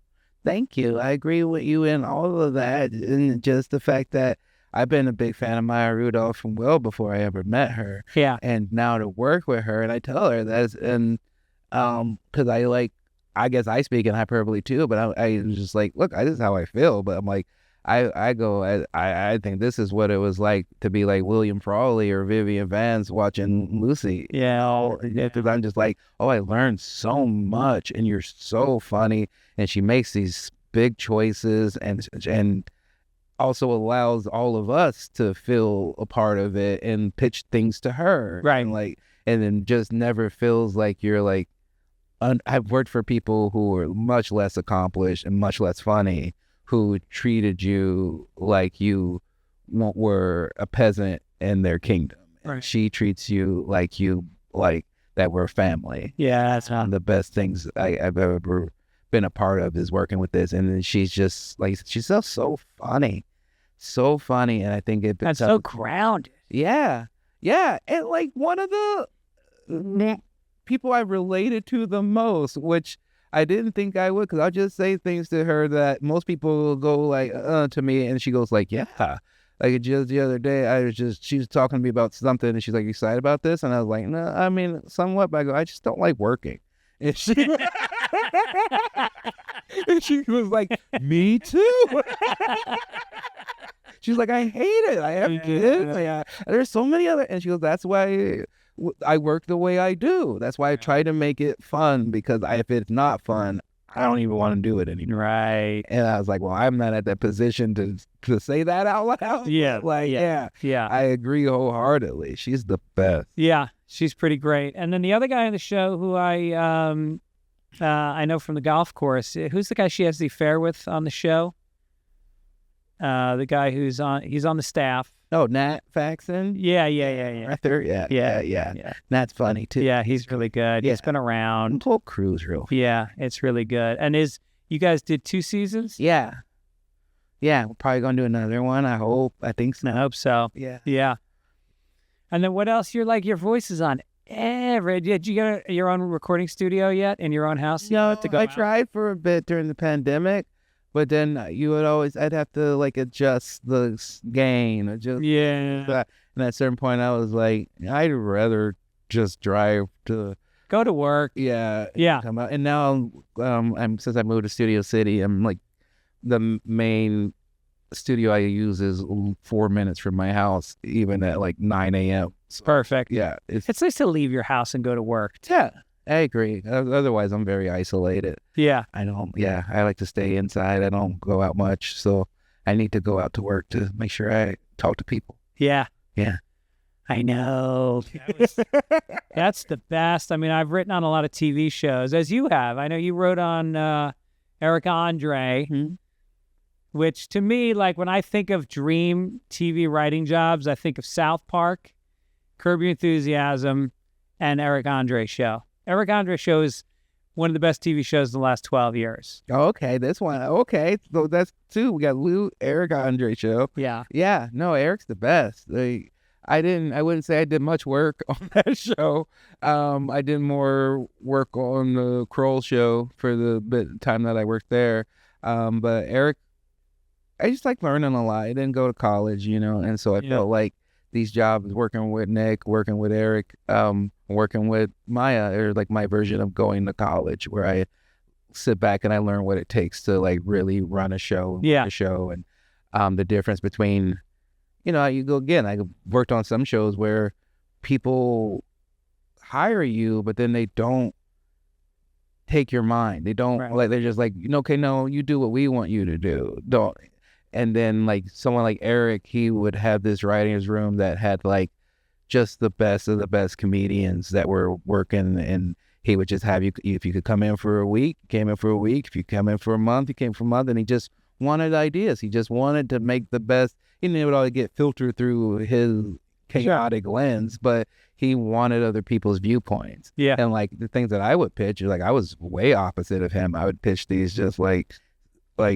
Thank you. I agree with you in all of that, and just the fact that I've been a big fan of Maya Rudolph from well before I ever met her. Yeah. And now to work with her, and I tell her that's, and because I guess I speak in hyperbole too, but I was just like, look, this is how I feel. But I'm like, I think this is what it was like to be like William Frawley or Vivian Vance watching Lucy. Yeah. Because I'm just like, oh, I learned so much, and you're so funny, and she makes these big choices, and also allows all of us to feel a part of it and pitch things to her, Right. And then just never feels like you're like. I've worked for people who were much less accomplished and much less funny, who treated you like you were a peasant in their kingdom. Right. She treats you like that we're family. Yeah, that's One of the best things I've ever been a part of is working with this. And then she's just like, she's just so funny. And I think that's so grounded. Yeah. And like one of the people I related to the most, which I didn't think I would, because I'll just say things to her that most people will go like, to me, and she goes like, yeah. Like just the other day, she was talking to me about something, and she's like, you excited about this? And I was like, no, I mean, somewhat, but I go, I just don't like working. And she, and she was like, me too. She's like, I hate it. I have kids. There's so many other, and she goes, that's why I work the way I do. That's why I try to make it fun, because if it's not fun, I don't even want to do it anymore. Right. And I was like, well, I'm not at that position to say that out loud. Yeah. Yeah. I agree wholeheartedly. She's the best. Yeah, she's pretty great. And then the other guy on the show who I know from the golf course, who's the guy she has the affair with on the show? The guy he's on the staff. Oh, Nat Faxon? Yeah. Arthur? Yeah. Nat's funny too. Yeah, he's really good. Yeah. He's been around. The whole crew's real. Yeah, it's really good. And you guys did 2 seasons? Yeah. We're probably going to do another one, I hope. I think so. I hope so. Yeah. And then what else? Your voice is on did you get your own recording studio yet in your own house? No, I tried for a bit during the pandemic, but then I'd have to like adjust the gain. And at a certain point I was like, I'd rather just drive to go to work. Yeah. Come out. And now I'm since I moved to Studio City, I'm like, the main studio I use is 4 minutes from my house, even at like 9 a.m. So, perfect. Yeah. It's nice to leave your house and go to work. Yeah, I agree. Otherwise, I'm very isolated. Yeah. I like to stay inside. I don't go out much. So I need to go out to work to make sure I talk to people. Yeah. Yeah. I know. That's the best. I mean, I've written on a lot of TV shows, as you have. I know you wrote on Eric Andre. Mm-hmm. Which to me, like when I think of dream TV writing jobs, I think of South Park, Curb Your Enthusiasm, and Eric Andre Show. Eric Andre Show is one of the best TV shows in the last 12 years. Okay, this one. Okay, so that's 2. We got Eric Andre Show. Yeah. Yeah, no, Eric's the best. I wouldn't say I did much work on that show. I did more work on the Kroll Show for the bit of time that I worked there. But Eric, I just like learning a lot. I didn't go to college, and so I felt like these jobs, working with Nick, working with Eric, working with Maya, are like my version of going to college, where I sit back and I learn what it takes to like really run a show, and the difference between, you go again. I worked on some shows where people hire you, but then they don't take your mind. They don't like. They're just like, okay, no, you do what we want you to do. Don't. And then like someone like Eric, he would have this writer's room that had like just the best of the best comedians that were working, and he would just have you, if you could come in for a week, came in for a week. If you come in for a month, you came for a month, and he just wanted ideas. He just wanted to make the best. He didn't all get filtered through his chaotic lens, but he wanted other people's viewpoints. Yeah. And like the things that I would pitch, like I was way opposite of him. I would pitch these just like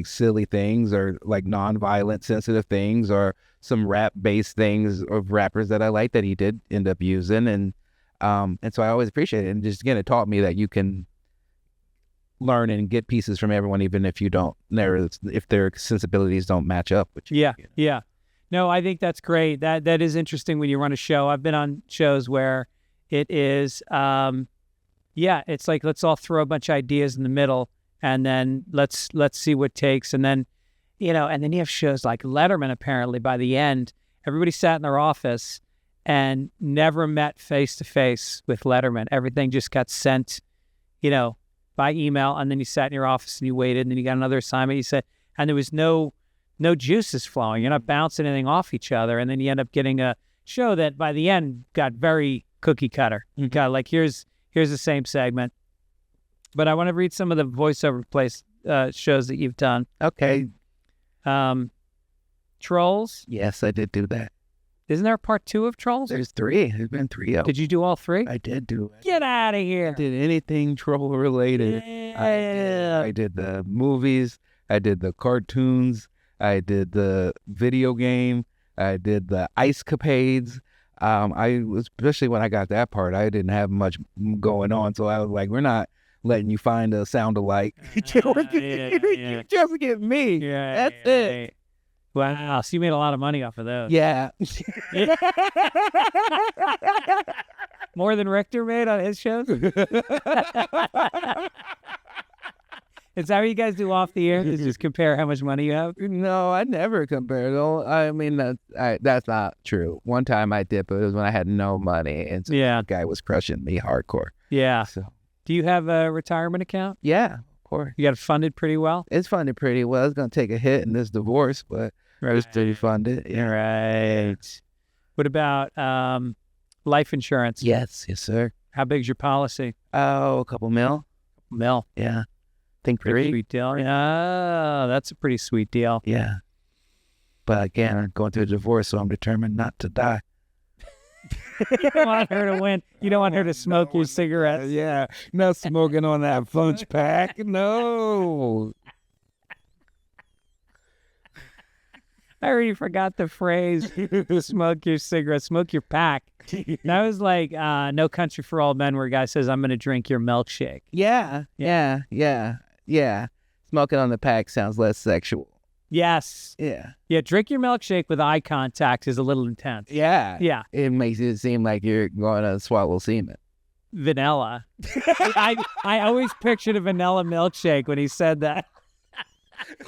silly things, or like non-violent sensitive things, or some rap based things of rappers that I like that he did end up using. And so I always appreciate it. And just again, it taught me that you can learn and get pieces from everyone, even if you don't, if their sensibilities don't match up with you. Yeah, yeah. No, I think that's great. That is interesting when you run a show. I've been on shows where it is, it's like let's all throw a bunch of ideas in the middle, and then let's see what takes. And then, and then you have shows like Letterman. Apparently, by the end, everybody sat in their office and never met face to face with Letterman. Everything just got sent, by email, and then you sat in your office and you waited, and then you got another assignment. You said, and there was no juices flowing. You're not bouncing anything off each other, and then you end up getting a show that by the end got very cookie cutter. You got like here's the same segment. But I want to read some of the voiceover shows that you've done. Okay. Trolls. Yes, I did do that. Isn't there a part 2 of Trolls? There's 3. There's been 3 of them. Did you do all 3? I did do it. Get out of here. I did anything troll related. Yeah. I did the movies. I did the cartoons. I did the video game. I did the ice capades. Especially when I got that part, I didn't have much going on. So I was like, we're not letting you find a sound alike. You just get me. Yeah, That's it. Wow. So you made a lot of money off of those. Yeah. More than Richter made on his shows? Is that what you guys do off the air? Is just compare how much money you have? No, I never compare. Though. I mean, that's not true. One time I did, but it was when I had no money, and so the guy was crushing me hardcore. Yeah. So, do you have a retirement account? Yeah, of course. You got it funded pretty well? It's funded pretty well. It's going to take a hit in this divorce, but it's pretty funded. Yeah. Right. What about life insurance? Yes, sir. How big's your policy? Oh, a couple mil. Yeah. Think Pretty 3. sweet deal. Yeah, that's a pretty sweet deal. Yeah. But again, I'm going through a divorce, so I'm determined not to die. You don't want her to win. You don't want her to smoke your cigarettes. Yeah. Not smoking on that Funch pack. No. I already forgot the phrase, smoke your cigarette, smoke your pack. That was like No Country for Old Men, where a guy says, I'm going to drink your milkshake. Yeah. Smoking on the pack sounds less sexual. Yes. Yeah. Yeah, drink your milkshake with eye contact is a little intense. Yeah. Yeah. It makes it seem like you're going to swallow semen. Vanilla. I always pictured a vanilla milkshake when he said that.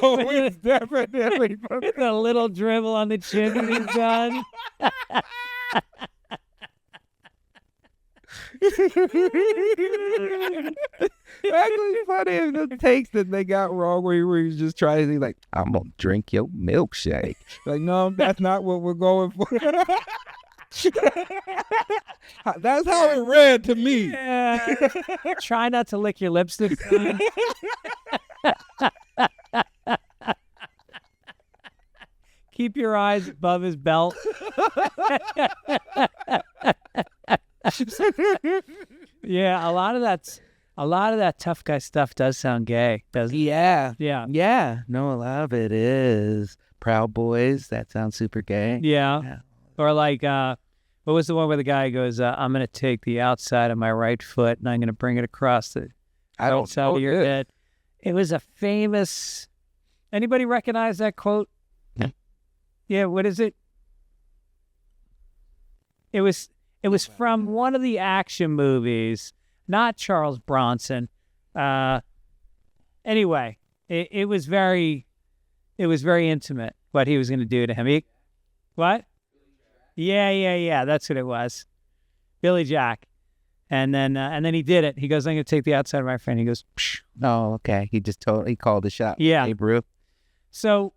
Oh, it's definitely. With a little dribble on the chin when he's done. Actually, funny is the takes that they got wrong where he was just trying to like, I'm gonna drink your milkshake. Like, no, that's not what we're going for. That's how it read to me. Yeah. Try not to lick your lipstick. Keep your eyes above his belt. Yeah, a lot of that tough guy stuff does sound gay, doesn't it? Yeah. Yeah. No, a lot of it is Proud Boys. That sounds super gay. Yeah. Or like, what was the one where the guy goes, I'm going to take the outside of my right foot and I'm going to bring it across the outside of your head. It was a famous. Anybody recognize that quote? Yeah. What is it? It was from one of the action movies, not Charles Bronson. Anyway, it was very intimate what he was going to do to him. What? Yeah. That's what it was. Billy Jack. And then he did it. He goes, I'm going to take the outside of my friend. He goes, psh. Oh, okay. He just totally called the shot. Yeah. Hey, bro. So,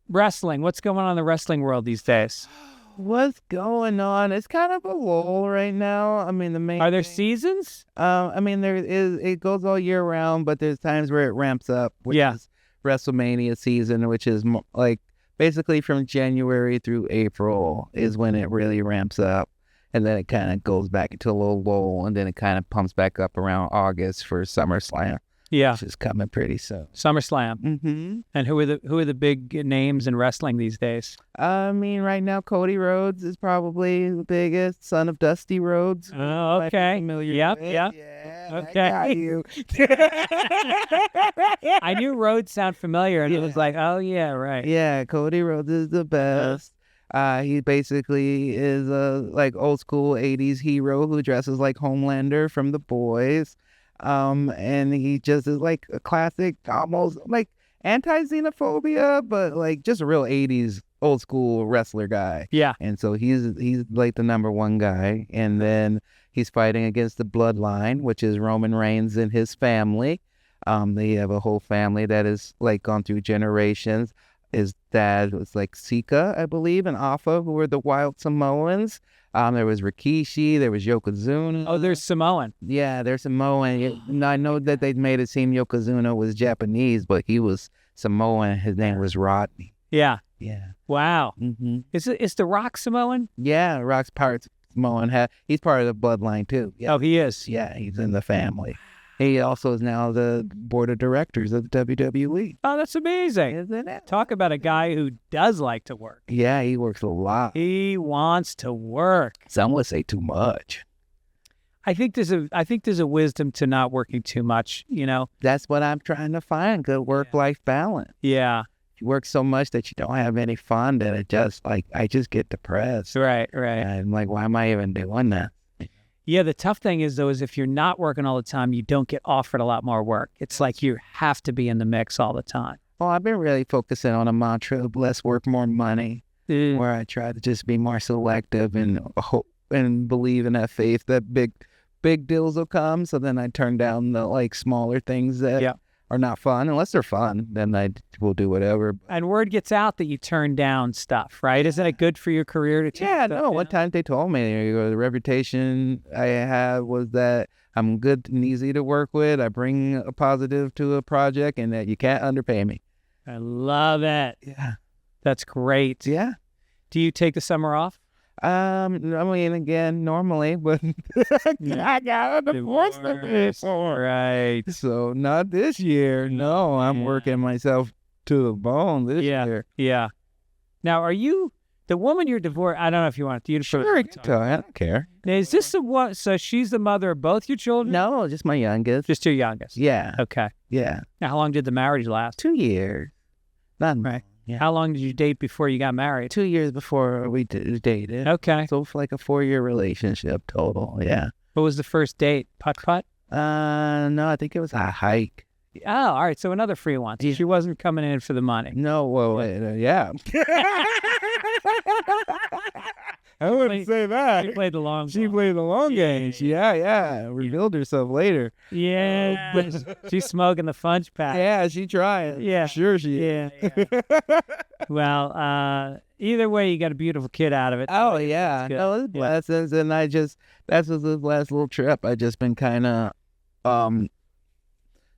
wrestling. What's going on in the wrestling world these days? What's going on? It's kind of a lull right now. I mean, Are there seasons? I mean, there is. It goes all year round, but there's times where it ramps up. Which is WrestleMania season, which is like basically from January through April is when it really ramps up, and then it kind of goes back into a little lull, and then it kind of pumps back up around August for SummerSlam. Yeah, which is coming pretty soon. SummerSlam. Mm-hmm. And who are the big names in wrestling these days? I mean, right now Cody Rhodes is probably the biggest, son of Dusty Rhodes. Oh, okay. Familiar Yep. with. Yep. Yeah. Okay. I got you. I knew Rhodes sound familiar, and it was like, oh yeah, right. Yeah, Cody Rhodes is the best. He basically is a like old school 80s hero who dresses like Homelander from The Boys. And he just is like a classic, almost like anti-xenophobia, but like just a real 80s old school wrestler guy. Yeah. And so he's like the number one guy. And then he's fighting against the Bloodline, which is Roman Reigns and his family. They have a whole family that is like gone through generations. His dad was like Sika, I believe, and Alpha, who were the Wild Samoans. There was Rikishi, there was Yokozuna. Oh, there's Samoan. Yeah, there's Samoan. And I know that they made it seem Yokozuna was Japanese, but he was Samoan. His name was Rodney. Yeah. Yeah. Wow. Mm-hmm. Is The Rock Samoan? Yeah, Rock's part Samoan. He's part of the Bloodline, too. Yeah. Oh, he is. Yeah, he's in the family. He also is now the board of directors of the WWE. Oh, that's amazing. Isn't it? Talk about a guy who does like to work. Yeah, he works a lot. He wants to work. Some would say too much. I think there's a wisdom to not working too much, you know? That's what I'm trying to find, good work-life balance. Yeah. You work so much that you don't have any fun that it just, like, I just get depressed. Right. And I'm like, why am I even doing that? Yeah, the tough thing is, though, is if you're not working all the time, you don't get offered a lot more work. It's like you have to be in the mix all the time. Well, I've been really focusing on a mantra of less work, more money, where I try to just be more selective and hope and believe in that faith that big deals will come. So then I turn down the like smaller things that are not fun. Unless they're fun, then I will do whatever. And word gets out that you turn down stuff, right? Isn't it good for your career to turn stuff down? One time they told me the reputation I have was that I'm good and easy to work with. I bring a positive to a project and that you can't underpay me. I love it. Yeah. That's great. Yeah. Do you take the summer off? I mean, again, normally, but I got a divorce before. Right. So not this year. No, I'm working myself to the bone this year. Yeah. Now, are you the woman you're divorced? I don't know if you want to. Sure, I don't care. Now, is this the one? So she's the mother of both your children? No, just my youngest. Just your youngest. Yeah. Okay. Yeah. Now, how long did the marriage last? 2 years. Not right. Yeah. How long did you date before you got married? 2 years before we dated. Okay. So for like a 4-year relationship total. Yeah. What was the first date? Putt-putt? No, I think it was a hike. Oh, all right. So another free one. She wasn't coming in for the money. No, well, yeah. I wouldn't say that. She played the long She played the long game. Yeah. Revealed herself later. Yeah. She's smoking the fudge pack. Yeah, she tried. Yeah. Sure she is. Yeah. Well, either way, you got a beautiful kid out of it. Oh, yeah. No, it's blessings. And that's this last little trip. I just been kind of,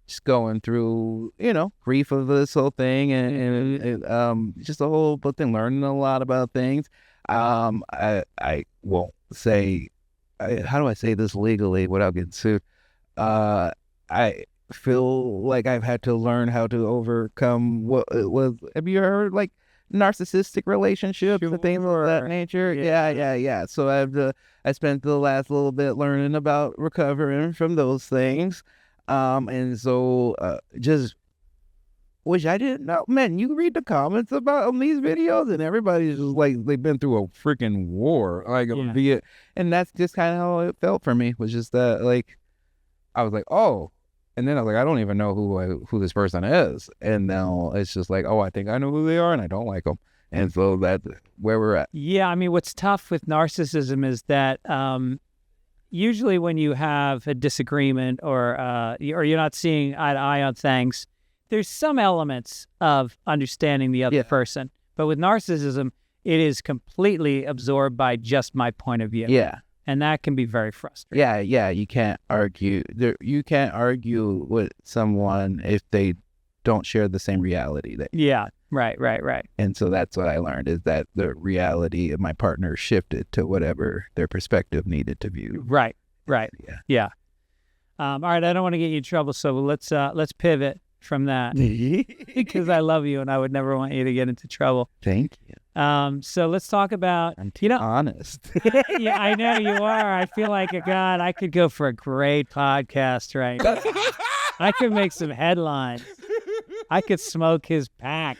just going through, grief of this whole thing and just a whole thing, learning a lot about things. I won't say, how do I say this legally without getting sued? I feel like I've had to learn how to overcome what it was. Have you heard like narcissistic relationships and things of that nature? Yeah. So I spent the last little bit learning about recovering from those things. And so just wish I didn't know. Man, you read the comments about these videos and everybody's just like they've been through a freaking war. Like and that's just kind of how it felt for me, was just that like I was like, oh, and then I was like, I don't even know who this person is. And now it's just like, oh, I think I know who they are and I don't like them. And so that's where we're at. Yeah, I mean, what's tough with narcissism is that usually when you have a disagreement or you're not seeing eye to eye on things, there's some elements of understanding the other person. But with narcissism, it is completely absorbed by just my point of view. Yeah. And that can be very frustrating. Yeah. You can't argue. You can't argue with someone if they don't share the same reality. Yeah. Right. And so that's what I learned, is that the reality of my partner shifted to whatever their perspective needed to view. Right. Yeah. All right. I don't want to get you in trouble, so let's pivot. from that because I love you and I would never want you to get into trouble. Thank you. So let's talk about, I'm too honest. Yeah, I know you are. I feel like, God, I could go for a great podcast right now. I could make some headlines. I could smoke his pack.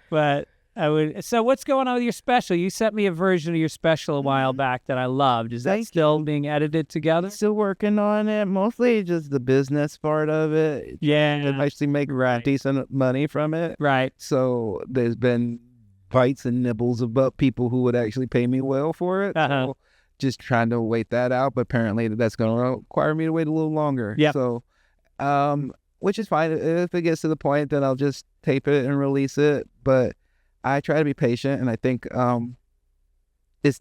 But I would. So what's going on with your special? You sent me a version of your special a while back that I loved. Is that still being edited together? Still working on it. Mostly just the business part of it. Yeah. I actually make decent money from it. Right. So there's been bites and nibbles about people who would actually pay me well for it. So just trying to wait that out. But apparently that's going to require me to wait a little longer. Yeah. So, which is fine. If it gets to the point, then I'll just tape it and release it. But I try to be patient, and I think it's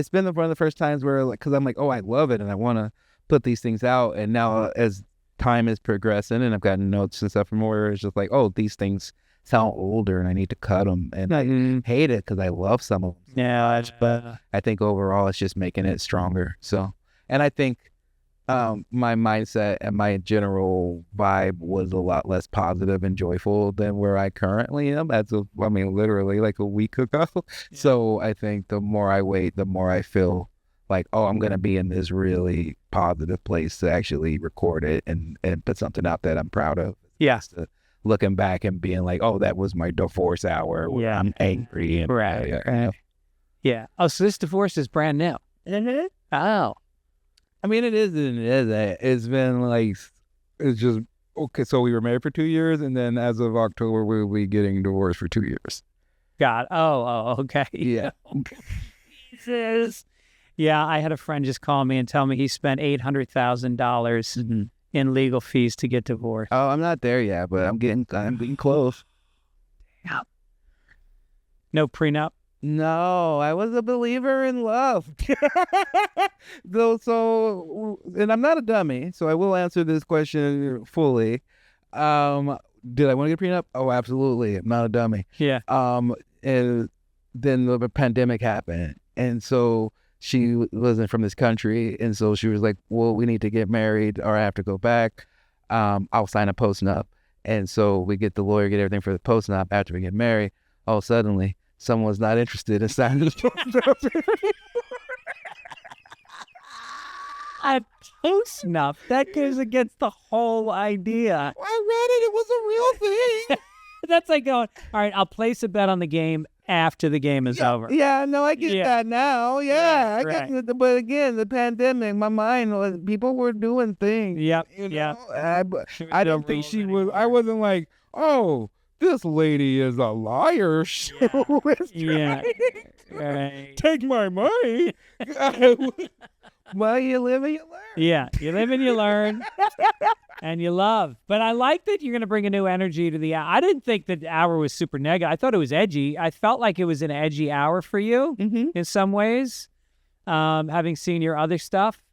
been one of the first times where, like, because I'm like, oh, I love it, and I want to put these things out. And now as time is progressing, and I've gotten notes and stuff from where it's just like, oh, these things sound older, and I need to cut them. And I hate it because I love some of them. Yeah, but I think overall it's just making it stronger. So, and I think my mindset and my general vibe was a lot less positive and joyful than where I currently am literally like a week ago. Yeah. So I think the more I wait, the more I feel like, oh, I'm going to be in this really positive place to actually record it and put something out that I'm proud of. Yeah. Looking back and being like, oh, that was my divorce hour where I'm angry. And, right. Yeah. Oh, so this divorce is brand new. Mm-hmm. Oh. I mean, it is and it isn't. It's been like, it's just, okay, so we were married for 2 years, and then as of October, we'll be getting divorced for 2 years. God. Oh, okay. Yeah. Jesus. Yeah, I had a friend just call me and tell me he spent $800,000 in legal fees to get divorced. Oh, I'm not there yet, but I'm getting close. Yeah. No prenup? No, I was a believer in love. And I'm not a dummy, so I will answer this question fully. Did I want to get a prenup? Oh, absolutely. I'm not a dummy. Yeah. And then the pandemic happened, and so she wasn't from this country, and so she was like, well, we need to get married or I have to go back. I'll sign a post-nup. And so we get the lawyer, get everything for the post-nup. After we get married, suddenly someone's not interested in signing the post-nup. A post-nup? That goes against the whole idea. I read it. It was a real thing. That's like going, all right, I'll place a bet on the game after the game is over. Yeah, no, I get that now. Yeah, Right, I get it. But again, the pandemic, my mind was, people were doing things. Yep, you know? yeah. I didn't think she was, I wasn't like, oh, this lady is a liar. Yeah. Right. Take my money. Well, you live and you learn. Yeah, you live and you learn, and you love. But I like that you're going to bring a new energy to the hour. I didn't think that hour was super negative. I thought it was edgy. I felt like it was an edgy hour for you in some ways, having seen your other stuff.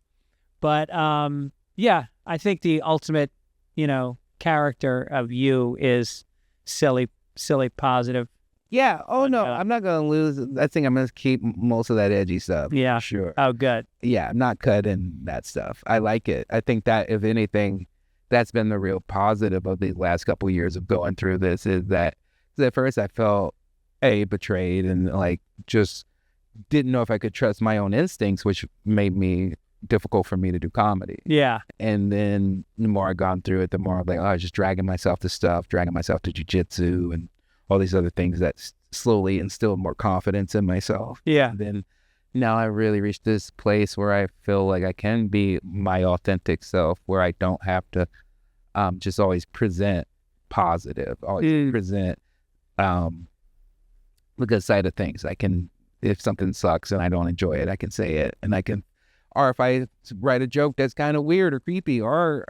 But, yeah, I think the ultimate, character of you is silly, positive. Yeah. Oh, no, I'm not going to lose. I think I'm going to keep most of that edgy stuff. Yeah. Sure. Oh, good. Yeah, I'm not cutting that stuff. I like it. I think that, if anything, that's been the real positive of the last couple of years of going through this, is that at first I felt, betrayed and, like, just didn't know if I could trust my own instincts, which made me difficult for me to do comedy. Yeah. And then the more I've gone through it, the more I'm like, I was just dragging myself to stuff, dragging myself to jiu-jitsu and all these other things that slowly instilled more confidence in myself. Yeah. And then now I really reached this place where I feel like I can be my authentic self, where I don't have to just always present positive, always present the good side of things. I can, if something sucks and I don't enjoy it, I can say it, and I can, or if I write a joke that's kind of weird or creepy or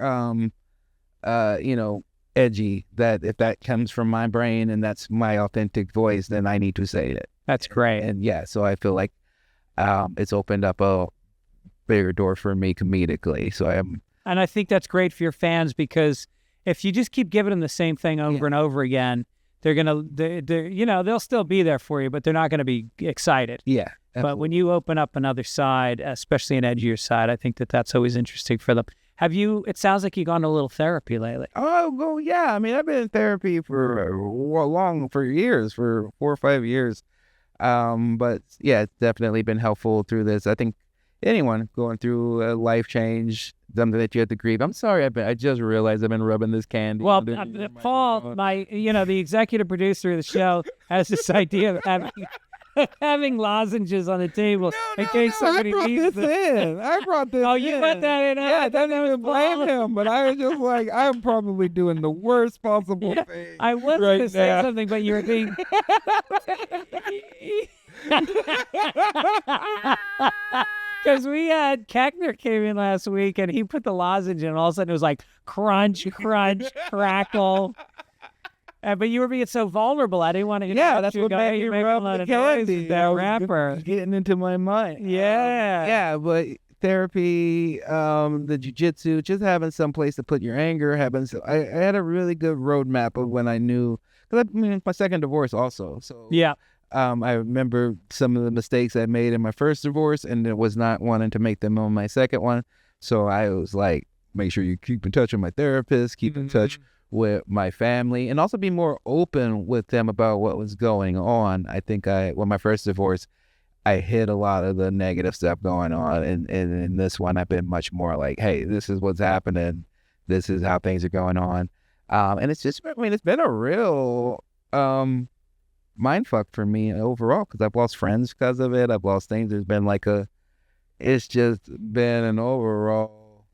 edgy, that if that comes from my brain and that's my authentic voice, then I need to say it. That's great. And yeah, so I feel like it's opened up a bigger door for me comedically. So and I think that's great for your fans, because if you just keep giving them the same thing over and over again, they'll still be there for you, but they're not going to be excited. Yeah. But when you open up another side, especially an edgier side, I think that that's always interesting for them. Have you, it sounds like you've gone to a little therapy lately. Oh, well, yeah. I mean, I've been in therapy for years, for 4 or 5 years. But yeah, it's definitely been helpful through this. I think anyone going through a life change, something that you have to grieve. I'm sorry, I just realized I've been rubbing this candy. Well, Paul, the executive producer of the show, has this idea of having lozenges on the table in case somebody needs them. I brought this in. Oh, you put that in? Yeah, I didn't even blame him, but I was just like, I'm probably doing the worst possible thing. I was going to say something, but you were being... Because we had Keckner came in last week, and he put the lozenge in, and all of a sudden it was like crunch, crunch, crackle. But you were being so vulnerable. I didn't want to. Yeah, that's what made you me make a rub lot the of noise candy. with that wrapper getting into my mind. Yeah, yeah, but therapy, the jiu-jitsu, just having some place to put your anger. I had a really good roadmap of when I knew, because I mean, my second divorce also. So yeah. I remember some of the mistakes I made in my first divorce, and it was not wanting to make them on my second one. So I was like, make sure you keep in touch with my therapist, keep in touch with my family, and also be more open with them about what was going on. I think with my first divorce, I hid a lot of the negative stuff going on, and in this one, I've been much more like, hey, this is what's happening, this is how things are going on, and it's just, I mean, it's been a real mind fuck for me overall, because I've lost friends because of it. I've lost things. There's been it's just been an overall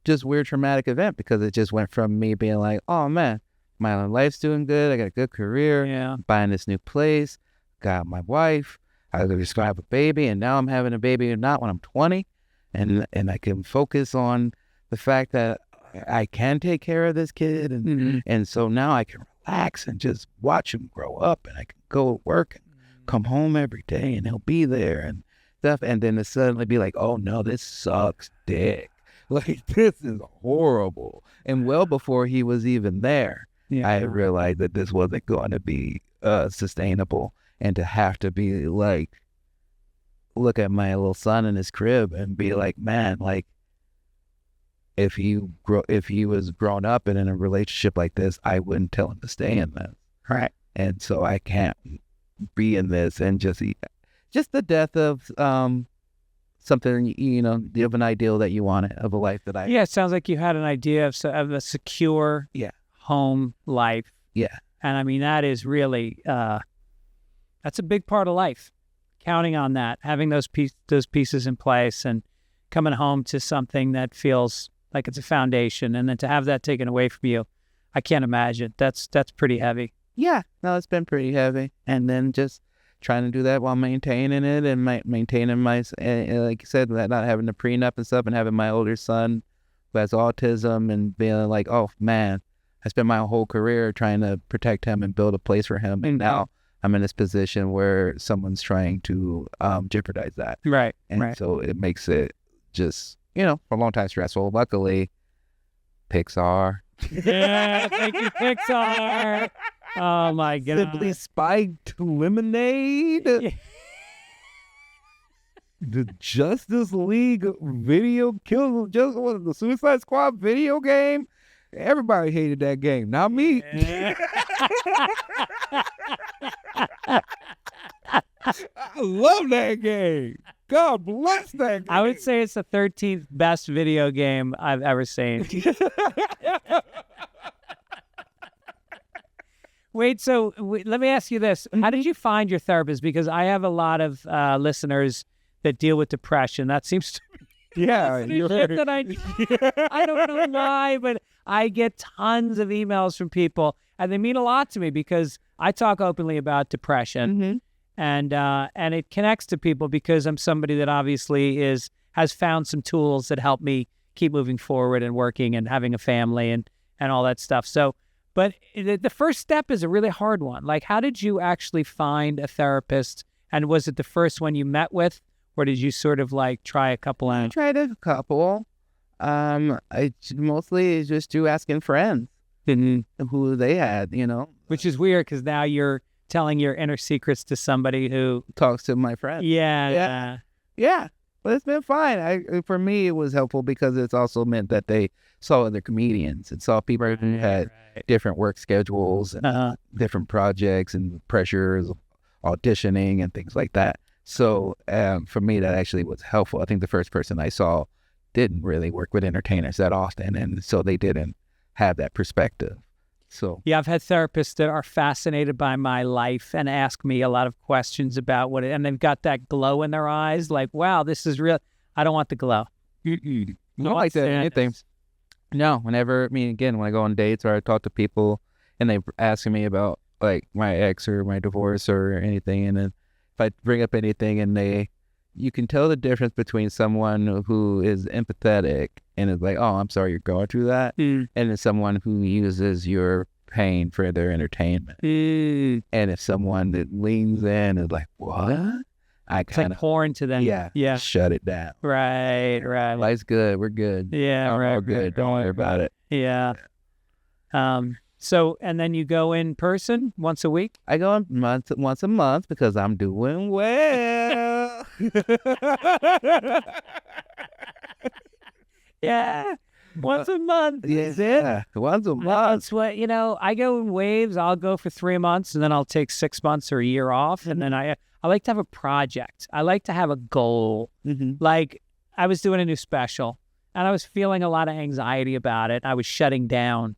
just weird traumatic event, because it just went from me being like, oh man, my life's doing good, I got a good career, buying this new place, got my wife, I was just gonna have a baby, and now I'm having a baby not when I'm 20, and I can focus on the fact that I can take care of this kid, and so now I can relax and just watch him grow up, and I can go to work and come home every day, and he'll be there and stuff, and then to suddenly be like, oh no, this sucks dick. Like, this is horrible. And well before he was even there, I realized that this wasn't going to be sustainable, and to have to be like, look at my little son in his crib and be like, man, like, if he was grown up and in a relationship like this, I wouldn't tell him to stay in this. Right. And so I can't be in this, and just the death of something, you have an ideal that you wanted of a life that I... Yeah, it sounds like you had an idea of a secure home life. Yeah. And I mean, that is really, that's a big part of life. Counting on that, having those pieces in place, and coming home to something that feels like it's a foundation, and then to have that taken away from you, I can't imagine. That's pretty heavy. Yeah, no, it's been pretty heavy. And then just trying to do that while maintaining it, and maintaining my, like you said, not having the prenup and stuff, and having my older son who has autism, and being like, oh man, I spent my whole career trying to protect him and build a place for him, and now I'm in this position where someone's trying to jeopardize that. Right. And so it makes it just, for a long time stressful. Luckily, Pixar. Yeah, thank you, Pixar. Oh my God. Simply Spiked Lemonade. Yeah. The Justice League video the Suicide Squad video game. Everybody hated that game, not me. Yeah. I love that game. God bless that game. I would say it's the 13th best video game I've ever seen. Wait, so let me ask you this. How did you find your therapist? Because I have a lot of listeners that deal with depression. That seems to be shit that I don't know why, but I get tons of emails from people, and they mean a lot to me, because I talk openly about depression, and it connects to people, because I'm somebody that obviously has found some tools that help me keep moving forward and working and having a family and all that stuff. So, but the first step is a really hard one. Like, how did you actually find a therapist? And was it the first one you met with, or did you sort of like try a couple out? I tried a couple. I mostly just do asking friends who they had, Which is weird, because now you're telling your inner secrets to somebody who Talks to my friends. Yeah. But it's been fine. For me, it was helpful because it's also meant that they saw other comedians and saw people who had different work schedules and different projects and pressures, auditioning and things like that. So for me, that actually was helpful. I think the first person I saw didn't really work with entertainers that often, and so they didn't have that perspective. So yeah, I've had therapists that are fascinated by my life and ask me a lot of questions about what and they've got that glow in their eyes, like, wow, this is real. I don't want the glow. No, like that anything. No, whenever, again, when I go on dates or I talk to people and they asking me about like my ex or my divorce or anything, and then if I bring up anything and you can tell the difference between someone who is empathetic and is like, oh, I'm sorry you're going through that, and then someone who uses your pain for their entertainment. And if someone that leans in is like, what? I It's like pouring to them. Yeah. Shut it down. Right. Life's good. We're good. Yeah, I'm right. all good. Don't worry about it. Yeah. So, and then you go in person once a week? I go once a month because I'm doing well. Yeah. Once a month. Yeah. Once a month. That's what, I go in waves. I'll go for 3 months and then I'll take 6 months or a year off. And then I like to have a project. I like to have a goal. Like I was doing a new special and I was feeling a lot of anxiety about it. I was shutting down.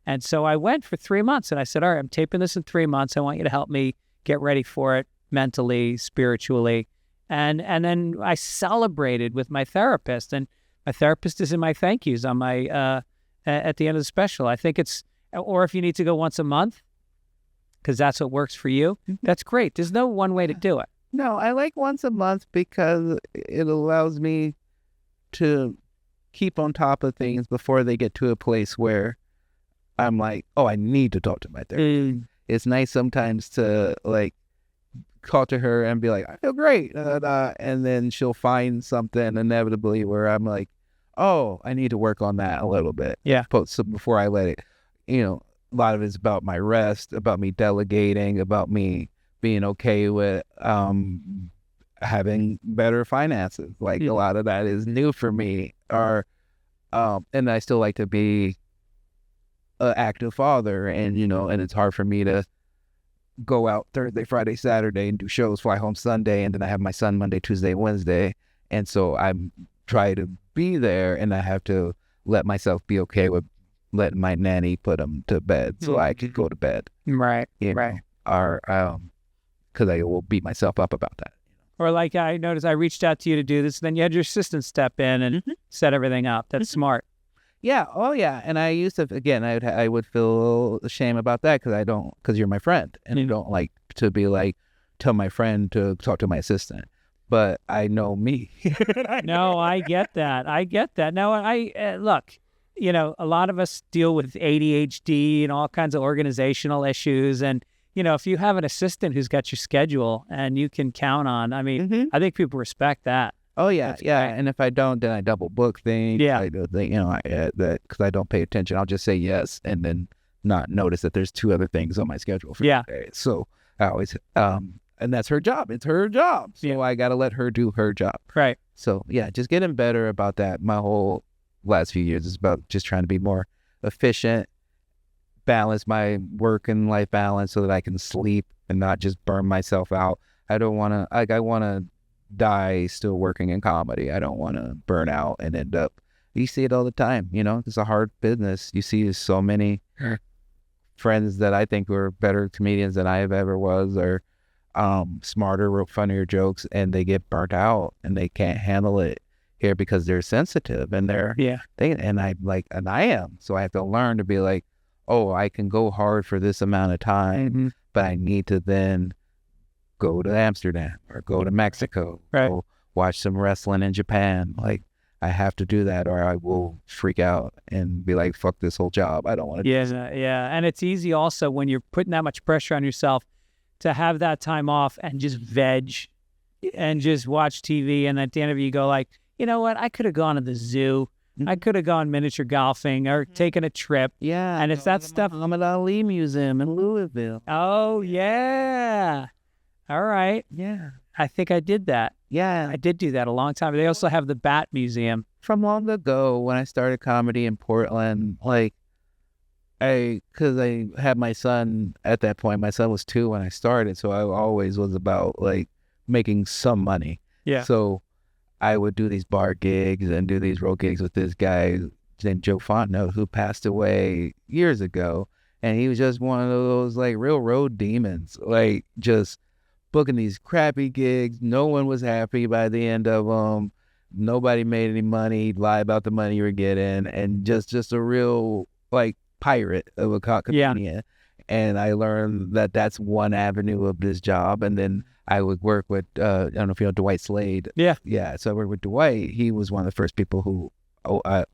And so I went for 3 months and I said, all right, I'm taping this in 3 months. I want you to help me get ready for it mentally, spiritually. And then I celebrated with my therapist, and my therapist is in my thank yous on my, at the end of the special. I think or if you need to go once a month, because that's what works for you, that's great. There's no one way to do it. No, I like once a month because it allows me to keep on top of things before they get to a place where I'm like, oh, I need to talk to my therapist. It's nice sometimes to like talk to her and be like, I feel great. And then she'll find something inevitably where I'm like, oh, I need to work on that a little bit. Yeah. So before I let it, a lot of it's about my rest, about me delegating, about me being okay with having better finances. Like a lot of that is new for me. And I still like to be an active father, and and it's hard for me to go out Thursday, Friday, Saturday and do shows, fly home Sunday, and then I have my son Monday, Tuesday, Wednesday, and so I'm trying to be there, and I have to let myself be okay with letting my nanny put him to bed so I can go to bed. Right. Or because I will beat myself up about that. Or like I noticed I reached out to you to do this, then you had your assistant step in and set everything up. That's smart. Yeah. Oh, yeah. And I used to, again, I would feel shame about that because you're my friend, and I don't like to be like, tell my friend to talk to my assistant. But I know me. No, I get that. No, look, a lot of us deal with ADHD and all kinds of organizational issues. And, if you have an assistant who's got your schedule and you can count on, I think people respect that. Oh, yeah. That's great. And if I don't, then I double book things. Yeah. I do things, because I don't pay attention. I'll just say yes and then not notice that there's 2 other things on my schedule for the day. So I always, and that's her job. It's her job. So I got to let her do her job. Right. So, yeah, just getting better about that. My whole last few years is about just trying to be more efficient, balance my work and life balance so that I can sleep and not just burn myself out. I don't want to, I want to die still working in comedy. I don't want to burn out and end up, you see it all the time, it's a hard business. You see so many friends that I think were better comedians than I have ever was, or smarter, wrote funnier jokes, and they get burnt out and they can't handle it here because they're sensitive and and I am. So I have to learn to be like, oh, I can go hard for this amount of time, but I need to then go to Amsterdam or go to Mexico, go watch some wrestling in Japan. Like, I have to do that or I will freak out and be like, fuck this whole job. I don't want to do this. Yeah. And it's easy also when you're putting that much pressure on yourself to have that time off and just veg and just watch TV. And at the end of it, you go like, you know what? I could have gone to the zoo I could have gone miniature golfing or taken a trip. Yeah. And it's that stuff. Muhammad Ali Museum in Louisville. Oh, yeah. All right. Yeah. I think I did that. Yeah. I did do that a long time. They also have the Bat Museum. From long ago when I started comedy in Portland, like, because I had my son at that point. My son was 2 when I started, so I always was about, like, making some money. Yeah. So I would do these bar gigs and do these road gigs with this guy named Joe Fontenot, who passed away years ago. And he was just one of those, like, real road demons, like, just booking these crappy gigs. No one was happy by the end of them. Nobody made any money. He'd lie about the money you were getting, and just a real, like, pirate of a comedian. Yeah. And I learned that that's one avenue of this job. And then I would work with, I don't know if you know Dwight Slade. Yeah. Yeah. So I worked with Dwight. He was one of the first people who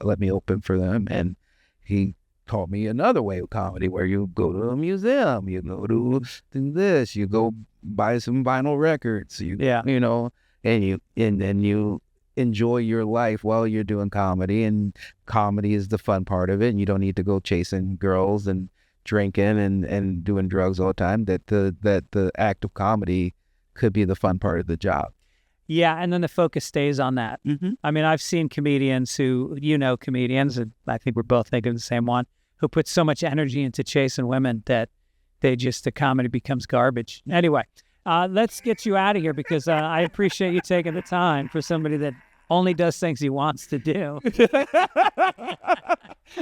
let me open for them. And he taught me another way of comedy where you go to a museum, you go to do this, you go buy some vinyl records, you know, and then you enjoy your life while you're doing comedy. And comedy is the fun part of it. And you don't need to go chasing girls and drinking and doing drugs all the time. That the act of comedy could be the fun part of the job. Yeah, and then the focus stays on that. Mm-hmm. I mean, I've seen comedians who, comedians, and I think we're both thinking of the same one, who put so much energy into chasing women that the comedy becomes garbage. Anyway, let's get you out of here because I appreciate you taking the time for somebody that only does things he wants to do.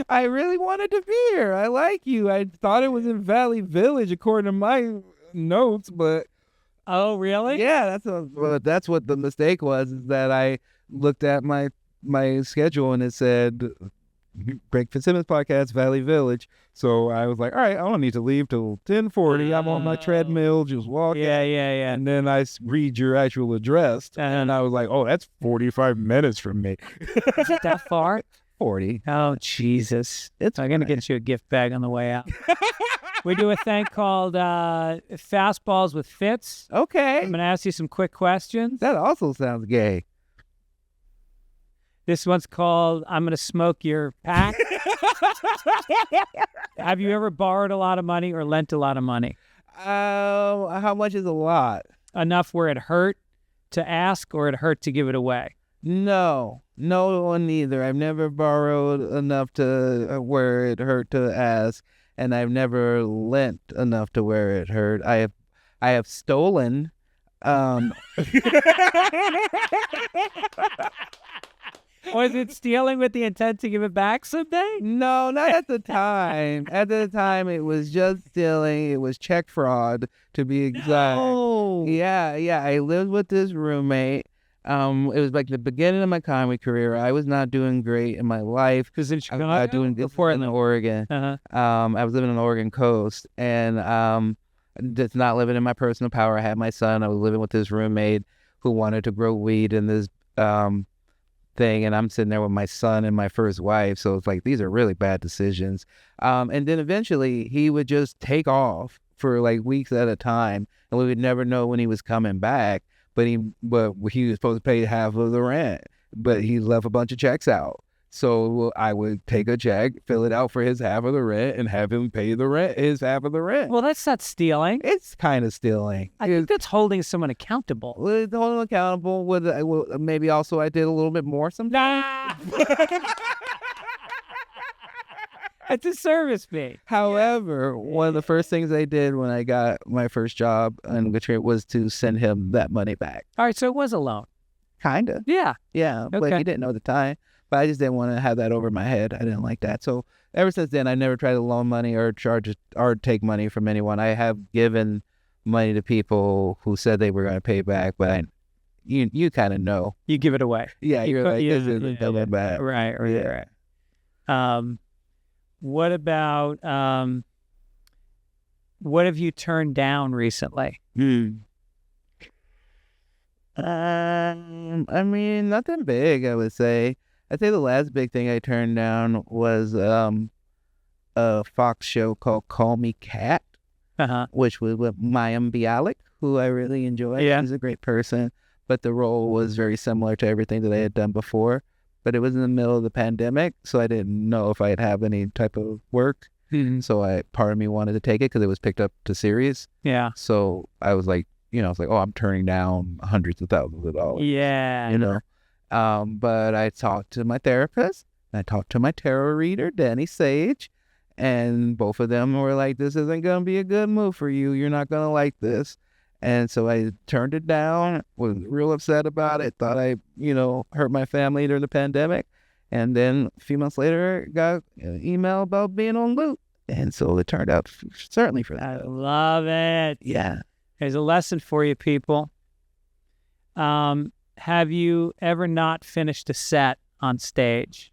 I really wanted to be here. I like you. I thought it was in Valley Village according to my notes, but... Oh, really? Yeah, that's what the mistake was, is that I looked at my schedule and it said Greg Fitzsimmons podcast, Valley Village. So I was like, all right, I don't need to leave till 10:40. I'm on my treadmill, just walking. Yeah. And then I read your actual address, and I was like, oh, that's 45 minutes from me. Is it that far? 40. Oh, Jesus. I'm going to get you a gift bag on the way out. We do a thing called Fastballs with Fitz. Okay. I'm going to ask you some quick questions. That also sounds gay. This one's called I'm going to smoke your pack. Have you ever borrowed a lot of money or lent a lot of money? How much is a lot? Enough where it hurt to ask or it hurt to give it away? No one either. I've never borrowed enough to where it hurt to ask, and I've never lent enough to where it hurt. I have stolen. Was it stealing with the intent to give it back someday? No, not at the time. At the time, it was just stealing. It was check fraud, to be exact. No. Yeah. I lived with this roommate. It was like the beginning of my comedy career. I was not doing great in my life. Because in Chicago? I was doing before in Oregon. Uh-huh. I was living on the Oregon coast, and just not living in my personal power. I had my son. I was living with this roommate who wanted to grow weed in this thing, and I'm sitting there with my son and my first wife. So it's like, these are really bad decisions. And then eventually he would just take off for like weeks at a time, and we would never know when he was coming back. But he was supposed to pay half of the rent, but he left a bunch of checks out. So I would take a check, fill it out for his half of the rent, and have him pay his half of the rent. Well, that's not stealing. It's kind of stealing. I think that's holding someone accountable. Holding them accountable. Maybe also I did a little bit more sometimes. It's a service fee. However, one of the first things I did when I got my first job in Katrina was to send him that money back. All right, so it was a loan. Kind of. Yeah. Yeah, Okay. but he didn't know at the time. But I just didn't want to have that over my head. I didn't like that. So ever since then, I never tried to loan money or charge or take money from anyone. I have given money to people who said they were going to pay back, but you kind of know. You give it away. Yeah, you're like, this isn't coming back. Right. What about, what have you turned down recently? I mean, nothing big, I would say. I'd say the last big thing I turned down was a Fox show called Call Me Cat, which was with Mayim Bialik, who I really enjoy. Yeah. He's a great person, but the role was very similar to everything that I had done before. but it was in the middle of the pandemic, so I didn't know if I'd have any type of work. So part of me wanted to take it because it was picked up to series. Yeah. So I was like, oh, I'm turning down hundreds of thousands of dollars. Yeah. But I talked to my therapist, and I talked to my tarot reader, Danny Sage, and both of them were like, this isn't going to be a good move for you. You're not going to like this. And so I turned it down, was real upset about it, thought I, hurt my family during the pandemic. And then a few months later, got an email about being on Loop. And so it turned out certainly for that. I love it. Yeah. There's a lesson for you, people. Have you ever not finished a set on stage?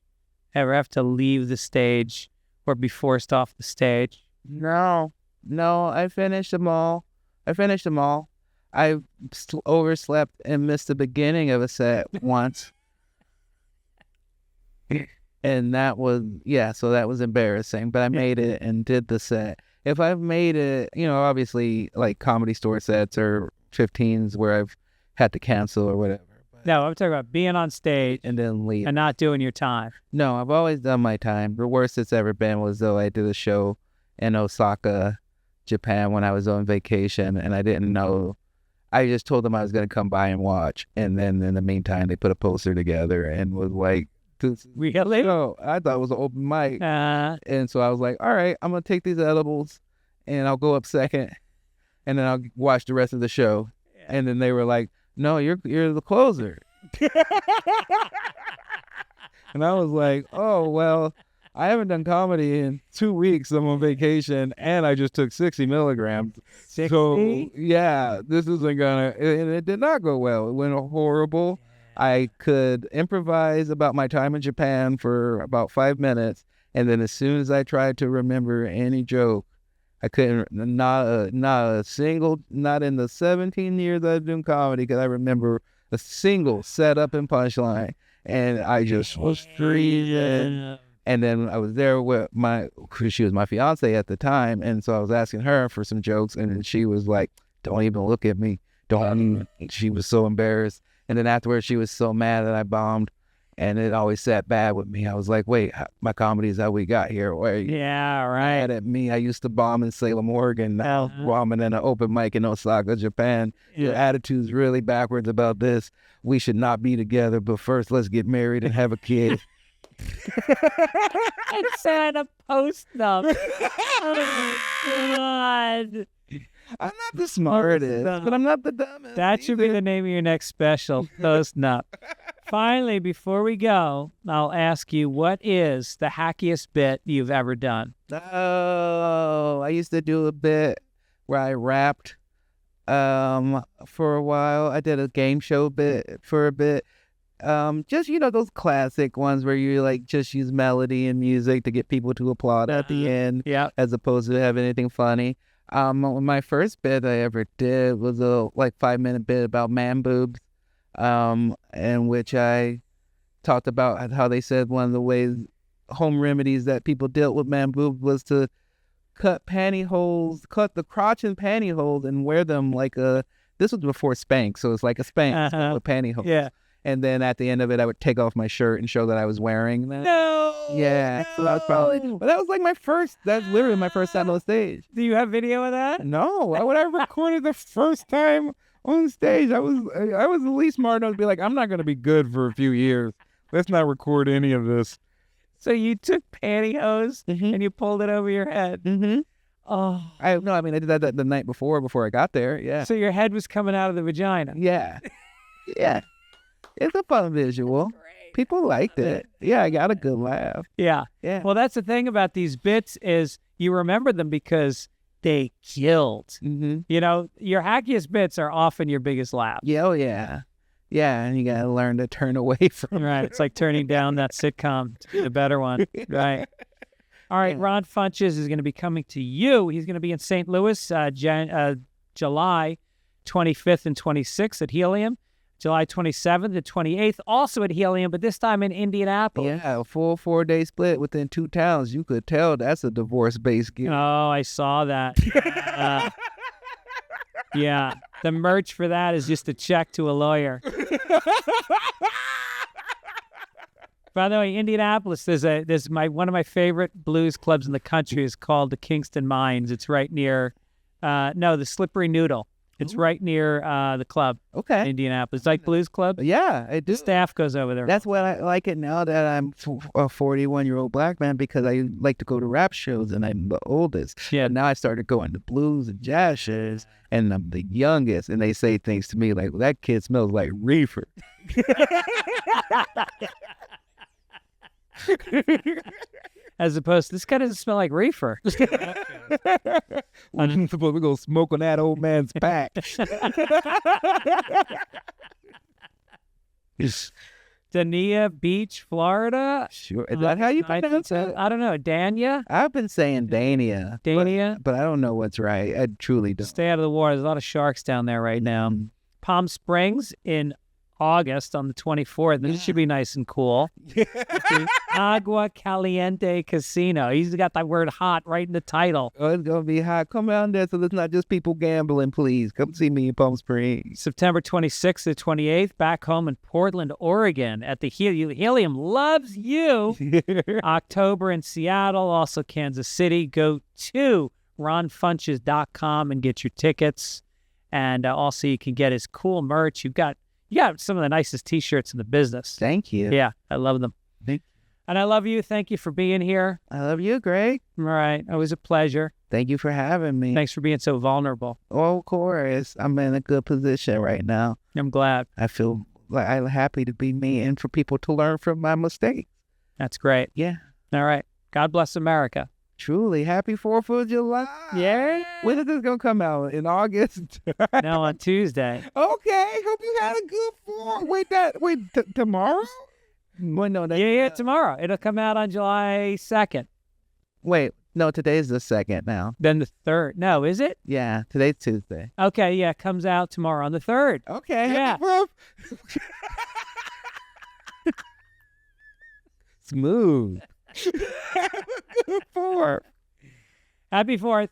Ever have to leave the stage or be forced off the stage? No, I finished them all. I overslept and missed the beginning of a set once. And that was, so that was embarrassing. But I made it and did the set. If I've made it, obviously like Comedy Store sets or 15s where I've had to cancel or whatever. No, I'm talking about being on stage and then leave. And not doing your time. No, I've always done my time. The worst it's ever been was though I did a show in Osaka, Japan when I was on vacation and I didn't know. I just told them I was going to come by and watch. And then in the meantime, they put a poster together and was like, really? No, I thought it was an open mic. And so I was like, all right, I'm going to take these edibles and I'll go up second and then I'll watch the rest of the show. Yeah. And then they were like, no, you're the closer. And I was like, oh, well, I haven't done comedy in 2 weeks. I'm on vacation and I just took 60 milligrams. 60? So, yeah, this isn't going to, and it did not go well. It went horrible. I could improvise about my time in Japan for about 5 minutes. And then as soon as I tried to remember any joke, I couldn't, not a single, not in the 17 years I've done comedy, could I remember a single setup and punchline. And I just was freezing. And then I was there with she was my fiance at the time. And so I was asking her for some jokes. And she was like, don't even look at me. She was so embarrassed. And then afterwards, she was so mad that I bombed. And it always sat bad with me. I was like, wait, my comedy is how we got here. Wait, yeah, right. Mad at me. I used to bomb in Salem, Oregon. Now bombing in an open mic in Osaka, Japan. Your attitude's really backwards about this. We should not be together, but first let's get married and have a kid. It's trying to post them. Oh, God. I'm not the smartest, but I'm not the dumbest. That should be the name of your next special, Post Up. Finally, before we go, I'll ask you, what is the hackiest bit you've ever done? Oh, I used to do a bit where I rapped for a while. I did a game show bit for a bit. Just, those classic ones where you like just use melody and music to get people to applaud at the end, as opposed to have anything funny. My first bit I ever did was a 5-minute bit about man boobs, in which I talked about how they said one of the ways, home remedies that people dealt with man boobs was to cut the crotch and pantyhose and wear them this was before Spanx, so it's like a Spanx with pantyhose. Yeah. And then at the end of it, I would take off my shirt and show that I was wearing that. No. Yeah. No. So that was but that was that's literally my first time on stage. Do you have video of that? No. When I recorded the first time on stage, I was at least smart enough to be like, I'm not going to be good for a few years. Let's not record any of this. So you took pantyhose and you pulled it over your head. Mm-hmm. Oh. I did that the night before I got there. Yeah. So your head was coming out of the vagina. Yeah. Yeah. It's a fun visual. Great. People liked it. Yeah, I got a good laugh. Yeah. Yeah. Well, that's the thing about these bits is you remember them because they killed. Mm-hmm. Your hackiest bits are often your biggest laugh. Yeah, oh yeah. Yeah, and you got to learn to turn away from Right. It's like turning down that sitcom to the better one. Right. All right. Yeah. Ron Funches is going to be coming to you. He's going to be in St. Louis July 25th and 26th at Helium. July 27th and 28th, also at Helium, but this time in Indianapolis. Yeah, a full 4-day split within 2 towns. You could tell that's a divorce-based gig. Oh, I saw that. Yeah, the merch for that is just a check to a lawyer. By the way, Indianapolis, one of my favorite blues clubs in the country is called the Kingston Mines. It's right near, the Slippery Noodle. It's right near the club. Okay. In Indianapolis. It's like blues club. Yeah, I do. The staff goes over there. That's why I like it now that I'm a 41-year-old black man, because I like to go to rap shows and I'm the oldest. Yeah. And now I started going to blues and jazz shows and I'm the youngest. And they say things to me like, well, that kid smells like reefer. As opposed to, this guy doesn't smell like reefer. I'm supposed to go smoke on that old man's back. Dania Beach, Florida. Sure. Is that how you pronounce it? I don't know. Dania? I've been saying Dania. Dania? But I don't know what's right. I truly don't. Stay out of the water. There's a lot of sharks down there right now. Palm Springs in August on the 24th. This should be nice and cool. The Agua Caliente Casino. He's got that word hot right in the title. Oh, it's going to be hot. Come down there so there's not just people gambling, please. Come see me in Palm Springs. September 26th to 28th, back home in Portland, Oregon at the Helium Loves You. October in Seattle, also Kansas City. Go to ronfunches.com and get your tickets. And also you can get his cool merch. You got some of the nicest T-shirts in the business. Thank you. Yeah, I love them. And I love you. Thank you for being here. I love you, Greg. All right. Always a pleasure. Thank you for having me. Thanks for being so vulnerable. Oh, of course. I'm in a good position right now. I'm glad. I feel like I'm happy to be me and for people to learn from my mistakes. That's great. Yeah. All right. God bless America. Truly. Happy 4th of July. Yeah. When is this going to come out? In August? No, on Tuesday. Okay. Hope you had a good 4th. Wait, tomorrow? Well, no, Yeah, tomorrow. It'll come out on July 2nd. Wait, no, today's the 2nd now. Then the 3rd. No, is it? Yeah, today's Tuesday. Okay, yeah, it comes out tomorrow on the 3rd. Okay, Yeah. happy 4th. Smooth. Have a good 4th. Happy 4th.